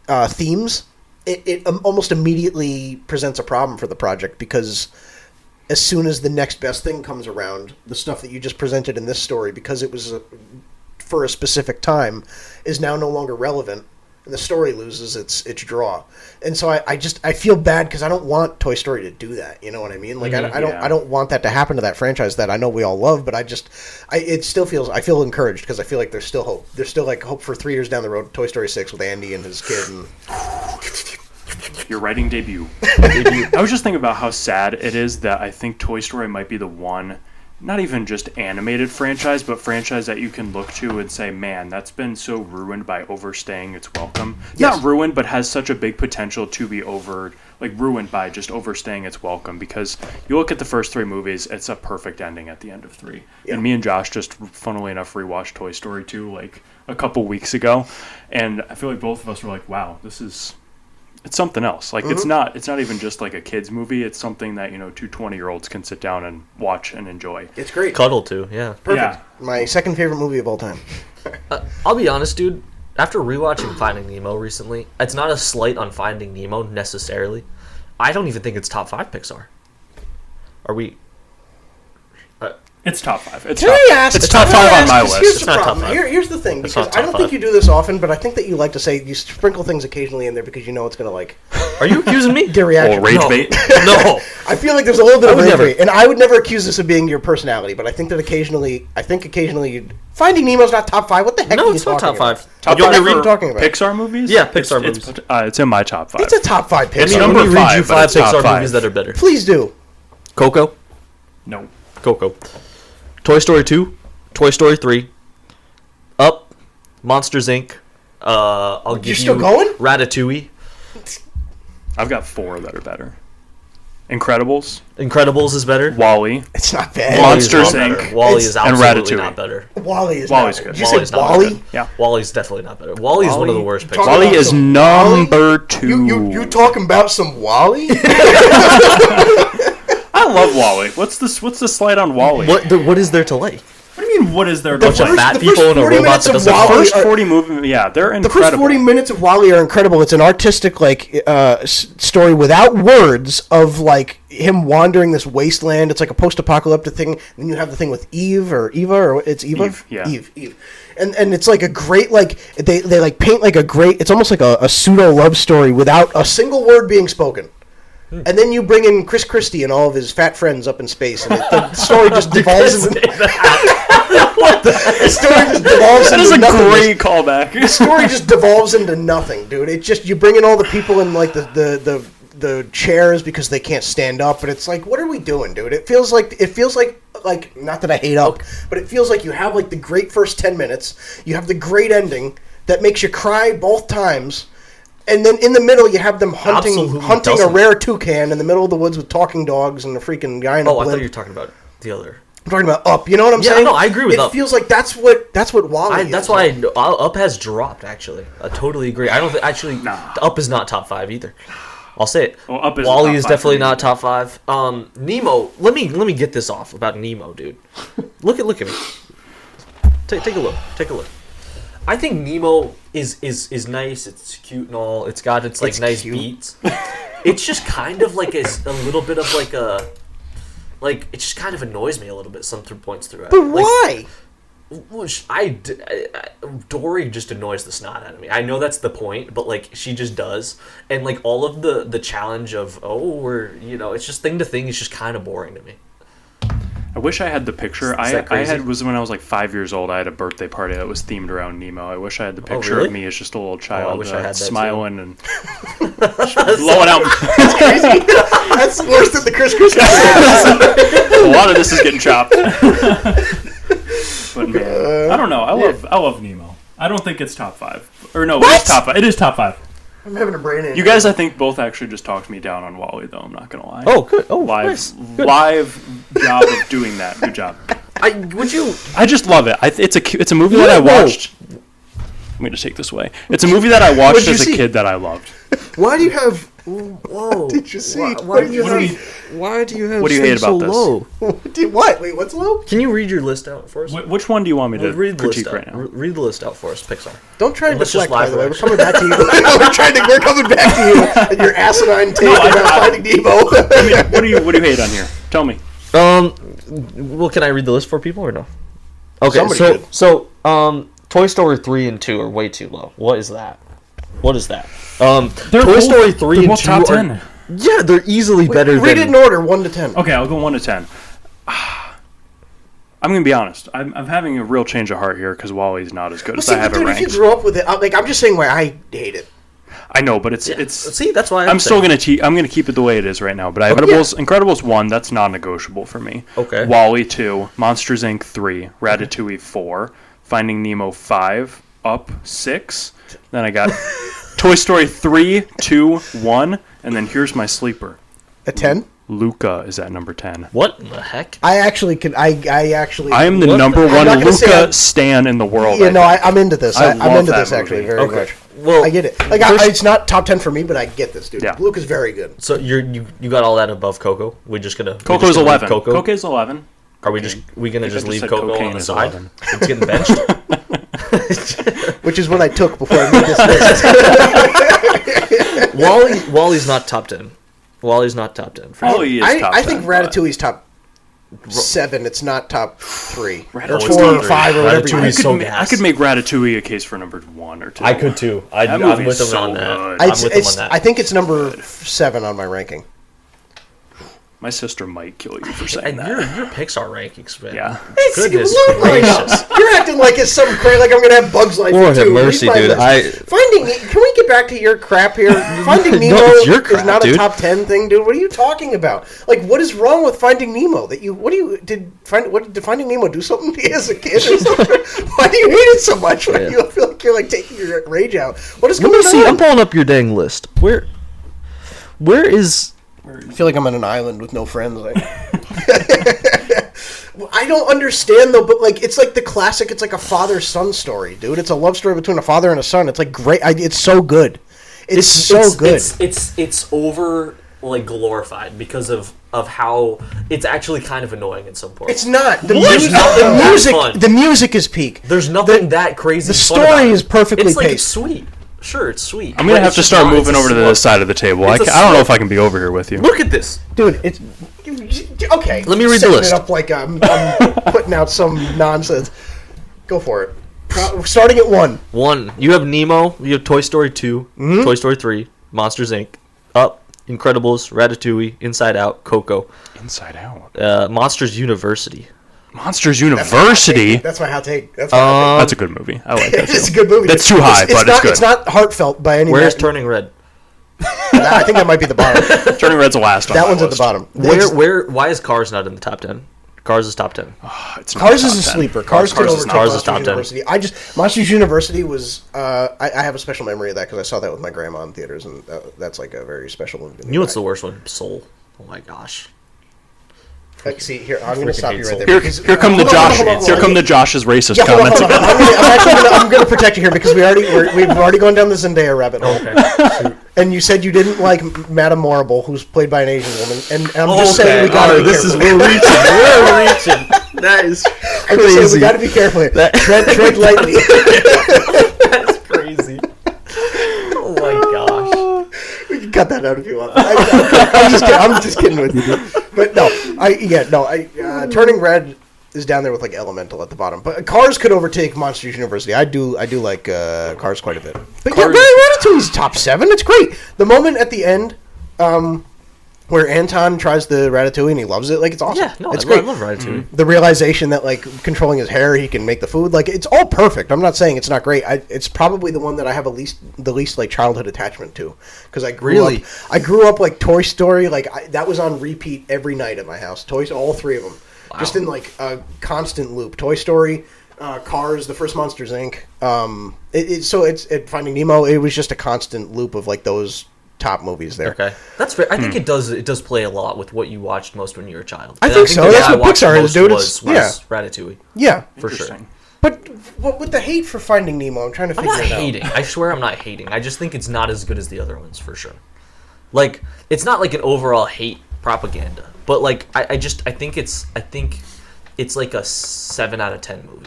themes, it almost immediately presents a problem for the project, because as soon as the next best thing comes around, the stuff that you just presented in this story, because it was for a specific time, is now no longer relevant, and the story loses its draw. And so I feel bad, because I don't want Toy Story to do that. You know what I mean? Like, I don't want that to happen to that franchise that I know we all love, but it still feels, I feel encouraged, because I feel like there's still hope. There's still like hope for 3 years down the road, Toy Story 6 with Andy and his kid. And your writing debut. I was just thinking about how sad it is that I think Toy Story might be the one, not even just animated franchise, but franchise that you can look to and say, man, that's been so ruined by overstaying its welcome. Yes. Not ruined, but has such a big potential to be ruined by just overstaying its welcome. Because you look at the first 3 movies, it's a perfect ending at the end of 3. Yeah. And me and Josh just, funnily enough, rewatched Toy Story 2 like a couple weeks ago, and I feel like both of us were like, wow, it's something else. Like, it's not even just like a kid's movie. It's something that, 2 20-year-olds can sit down and watch and enjoy. It's great. Cuddle too, yeah. Perfect. Yeah. My second favorite movie of all time. I'll be honest, dude. After rewatching Finding Nemo recently, it's not a slight on Finding Nemo necessarily. I don't even think it's top 5 Pixar. Are we? It's top 5. It's Can top I five. ask? It's top can I 5 on ask, my 'cause list. Here's It's the not top problem. five. Here's the thing, It's because not I top don't think five. you do this often, but I think that you like to say you sprinkle things occasionally in there because you know it's gonna like Are you accusing me? get a reaction. Or rage No. bait. No. I feel like there's a little bit I of would rage never. bait, and I would never accuse this of being your personality, but I think that occasionally you'd Finding Nemo's not top 5. What the heck No, are you it's not talking top about? 5. Top You want me 5 to read for talking about? Pixar movies? Yeah, Pixar movies. It's in my top 5. It's a top 5 Pixar. It's Let number me read 5, you but 5 it's top Pixar 5. movies that are better. Please do. Coco. No. Coco. Toy Story 2. Toy Story 3. Up. Monsters, Inc. I'll give You're you still going? Ratatouille. I've got 4 that are better. Incredibles, Incredibles is better. Wally, It's not bad. Monsters, Not Inc. better. Wally It's- is and absolutely Ratatouille. not better. Wally's Wally's not. good. Did you Wally's say not Wally? good. Yeah. Wally's definitely not better. Wally is one of the worst Talking Pixar. about Wally is some Wally? number 2. You talking about some Wally? I love Wally. What's the slide on Wally? What is there to like? What do you mean? What is there? Bunch of first- fat the people first in a 40 robot minutes that of doesn't The Wally first are- 40 movies, yeah, they're The incredible. first 40 minutes of Wally are incredible. It's an artistic story without words of like him wandering this wasteland. It's like a post-apocalyptic thing. Then you have the thing with Eve or Eva or it's Eva. Eve, yeah. Eve. And it's like a great like they like paint like a great. It's almost like a pseudo love story without a single word being spoken. And then you bring in Chris Christie and all of his fat friends up in space, and the story just devolves into the story just devolves That into is a nothingness. great callback. The story just devolves into nothing, dude. It just you bring in all the people in like the chairs because they can't stand up, but it's like, what are we doing, dude? It feels like not that I hate Up, but it feels like you have like the great first 10 minutes, you have the great ending that makes you cry both times. And then in the middle, you have them Absolutely hunting a doesn't. rare toucan in the middle of the woods with talking dogs and a freaking guy in a Oh, I blimp. thought you were talking about the other. I'm talking about Up. You know what I'm Yeah, saying? no, I agree with it Up. It feels like that's what Wally is. That's why Up has dropped. Actually, I totally agree. I don't think actually Nah. Up is not top 5 either. I'll say it. Well, Up is Wally top is 5 definitely for me. not top 5. Nemo. Let me get this off about Nemo, dude. Look at me. Take a look. Take a look. I think Nemo is nice. It's cute and all. It's got its like nice cute. beats. It's just kind of like a little bit of like a it just kind of annoys me a little bit some points throughout. But Like, why? which Dory just annoys the snot out of me. I know that's the point, but like she just does, and like all of the challenge of it's just thing to thing is just kind of boring to me. I wish I had the picture. Is that crazy? Was when I was like 5 years old. I had a birthday party that was themed around Nemo. I wish I had the picture really? of me as just a little child, wish I had that too. smiling and blowing out. That's worse than the Chris Christie. A lot of this is getting chopped. But man, I don't know. I love Nemo. I don't think it's top 5. Or no, it is top 5. It is top 5. I'm having a brain injury. you guys, I think, both actually just talked me down on Wally, though. I'm not gonna lie. Oh, good. Oh, live, nice. Good. live job of doing that. Good job. Would you? I just love it. It's a movie that I Whoa. watched. Let me just take this away. It's a movie that I watched What'd you as a see? kid that I loved. Why do you have? Whoa! Did you see? Why What did you do you see? Why do you have? What do you hate things so about this? low? What? Wait, what's low? Can you read your list out for us? Which one do you want me to Read the list critique out. right now? Read the list out for us, Pixar. Don't try and Let's just deflect. By the way, live we're coming back to you. We're coming back to you and your asinine take about Finding Nemo. I mean, what do you hate on here? Tell me. Well, can I read the list for people or no? Okay, Somebody so Toy Story 3 and 2 are way too low. What is that? What is that? Toy Story 3 and 2 top are 10. yeah, they're easily better Read it than in order, 1 to 10. Okay, I'll go 1 to 10. I'm gonna be honest. I'm having a real change of heart here because Wally's not as good Well, as see, I have but it dude, if you ranked. grew up with it, I'm just saying why I hate it. I know, but it's See, that's why I'm still gonna I'm gonna keep it the way it is right now. But Incredibles 1, that's non-negotiable for me. Okay. Wally 2, Monsters Inc. 3, Ratatouille 4, Finding Nemo 5, Up 6. Then I got Toy Story 3, 2, 1, and then here's my sleeper. A 10? Luca is at number 10. What in the heck? I actually can. I actually. I am the What? number I'm one not gonna say Luca stan in the world. Yeah, no, I think. I'm into this. I I'm love into that this actually movie. very Okay. much. Well, I get it. Like, it's not top 10 for me, but I get this, dude. Yeah. Luke is very good. So you got all that above Coco? We're just gonna Coco's 11. Coco? Coco's 11. Are we gonna I just just leave said Coco cocaine on the is side? 11. It's getting benched. Which is what I took before I made this list. Wally's not top 10. Wally's not top 10. For Wally is top I 10. think Ratatouille's top 7. It's not top 3 or Ratatoui's 4 or not 5 or whatever. Ratatouille You is could- so I could make Ratatouille a case for number 1 or 2. I could too. I'm movie with is them on so that. good. I'm with them on that. I think it's number 7 on my ranking. My sister might kill you for saying And that. your Pixar rankings, man. Yeah. Goodness Literally, gracious. you're acting like it's some crazy. Like I'm gonna have Bugs Life. Lord too. have mercy, Read my dude. list. Finding. Can we get back to your crap here? Finding Nemo it's your is crap, not a dude. top 10 thing, dude. What are you talking about? Like, what is wrong with Finding Nemo? Did Finding Nemo do something to you as a kid? Or something? Why do you hate it so much? Why do you feel like you're like taking your rage out? What is Let going me see. on? I'm pulling up your dang list. Where is? I feel like I'm on an island with no friends. I don't understand though, but like it's like the classic. It's like a father-son story, dude. It's a love story between a father and a son. It's like great. It's so good. It's so good. It's over like glorified because of how it's actually kind of annoying at some point. It's not the What? music. Nothing The that music. fun. The music is peak. There's nothing that crazy. the fun story about it. is perfectly It's like paced. it's sweet. Sure, it's sweet. I'm going to but have it's to just start not- moving it's a over to slug. this side of the table. I It's a don't know slug. if I can be over here with you. Look at this. Dude, it's okay. Let me read the setting list. it up like I'm putting out some nonsense. Go for it. Starting at 1. 1. You have Nemo. You have Toy Story 2. Mm-hmm. Toy Story 3. Monsters Inc. Up. Incredibles. Ratatouille. Inside Out. Coco. Inside Out. Monsters University. Monsters University. That's my hot take. That's my hot That's a good movie. I like that. take. It's a too. good movie. That's too high, but it's good. It's not heartfelt by any. Where's means. Turning Red? I think that might be the bottom. Turning Red's the last on That my one's at the list. bottom. Why is Cars not in the top 10? Cars is top 10. It's not Cars top is a 10. sleeper. Cars could is overtake not. Cars is Monsters top 10. University. Monsters University was. I have a special memory of that because I saw that with my grandma in theaters, and that's like a very special movie. You know what's the worst one? Soul. Oh my gosh. See here, I'm going to freaking stop hate you right Soul. there. Here, because- here come the hold on, Josh. hold on, hold Here on. come the Josh's racist Yeah, hold on, comments hold on. again. I'm going to protect you here because we've already gone down the Zendaya rabbit hole. Okay. And you said you didn't like Madame Morrible, who's played by an Asian woman. And I'm just saying we got to be careful. we're reaching. That is I'm just saying we crazy. got to be careful here. Tread lightly. That's crazy. Oh my gosh. We can cut that out if you want. I'm just kidding with you, dude. But no, Turning Red is down there with like Elemental at the bottom. But Cars could overtake Monsters University. I do like Cars quite a bit. But yeah, Ratatouille's top 7. It's great. The moment at the end, where Anton tries the Ratatouille and he loves it, like it's awesome. Yeah, no, it's I great. love Ratatouille. The realization that like controlling his hair, he can make the food. Like it's all perfect. I'm not saying it's not great. It's probably the one that I have the least like childhood attachment to because I grew up like Toy Story. Like that was on repeat every night at my house. All 3 of them, just in like a constant loop. Toy Story, Cars, the first Monsters Inc. It's Finding Nemo. It was just a constant loop of like those top movies there. Okay, that's fair. I think it does play a lot with what you watched most when you were a child. I And think so. the That's one I what watched Pixar is, most dude. Was Ratatouille Yeah. for sure. Interesting. But with the hate for Finding Nemo, I'm trying to I'm figure not it out. hating. I swear I'm not hating. I just think it's not as good as the other ones for sure. Like it's not like an overall hate propaganda, but like I think it's like a 7 out of 10 movie.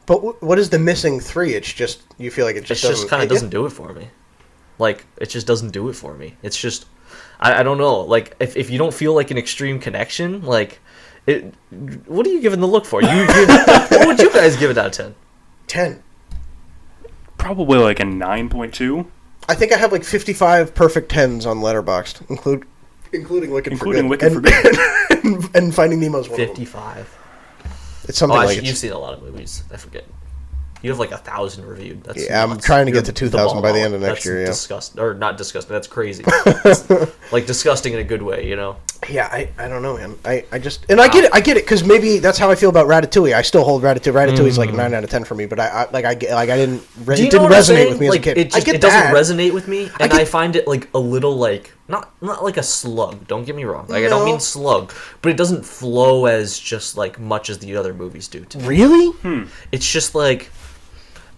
But what is the missing 3? It's just you feel like it just kind of doesn't do it for me. Like it just doesn't do it for me. It's just I don't know. Like if you don't feel like an extreme connection, like it. What are you giving the look for? What would you guys give it out of 10? 10. Probably like a 9.2. I think I have like 55 perfect 10s on Letterboxd, including Wicked for Good. And Finding Nemo's one 55. of them. It's something like you've seen a lot of movies. I forget. You have like 1,000 reviewed. That's Yeah, I'm nuts. trying to get You're to 2,000 by the end of next That's year, yeah. Disgusting, or not disgusting. That's crazy. Like disgusting in a good way, you know. Yeah, I don't know, man. I get it. I get it because maybe that's how I feel about Ratatouille. I still hold Ratatouille. Ratatouille's like 9 out of 10 for me, but it didn't resonate with me like, as a kid. It doesn't resonate with me, and I find it like a little like not like a slug. Don't get me wrong. Like I don't mean slug, but it doesn't flow as just like much as the other movies do. To me. Really? It's just like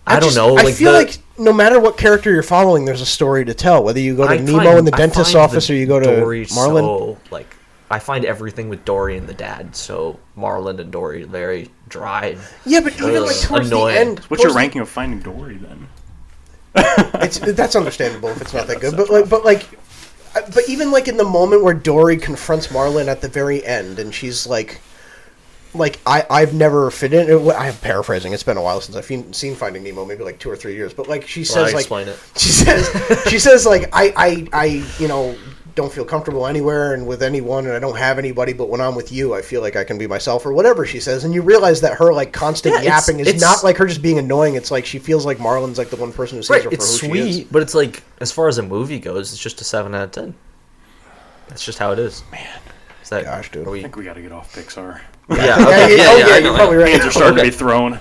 I don't know. I Like feel like no matter what character you're following, there's a story to tell. Whether you go to Nemo in the dentist's office or you go to Marlin. So, like, I find everything with Dory and the dad. So Marlin and Dory very dry. Yeah, but even like towards annoying. the end. What's your ranking of Finding Dory then? That's understandable if it's not that good. But like but even like in the moment where Dory confronts Marlon at the very end, and she's like I've never fit in. I'm paraphrasing. It's been a while since I've seen Finding Nemo, maybe like 2 or 3 years. But like she says, explain it. She says like I don't feel comfortable anywhere and with anyone, and I don't have anybody. But when I'm with you, I feel like I can be myself, or whatever she says. And you realize that her like constant yapping is not like her just being annoying. It's like she feels like Marlon's like the one person who sees her for who it's she sweet, is. but it's like as far as a movie goes, it's just a 7 out of 10. That's just how it is. Man, Gosh, dude. I think we got to get off Pixar. Yeah, okay, you're probably right. Hands are starting to be thrown.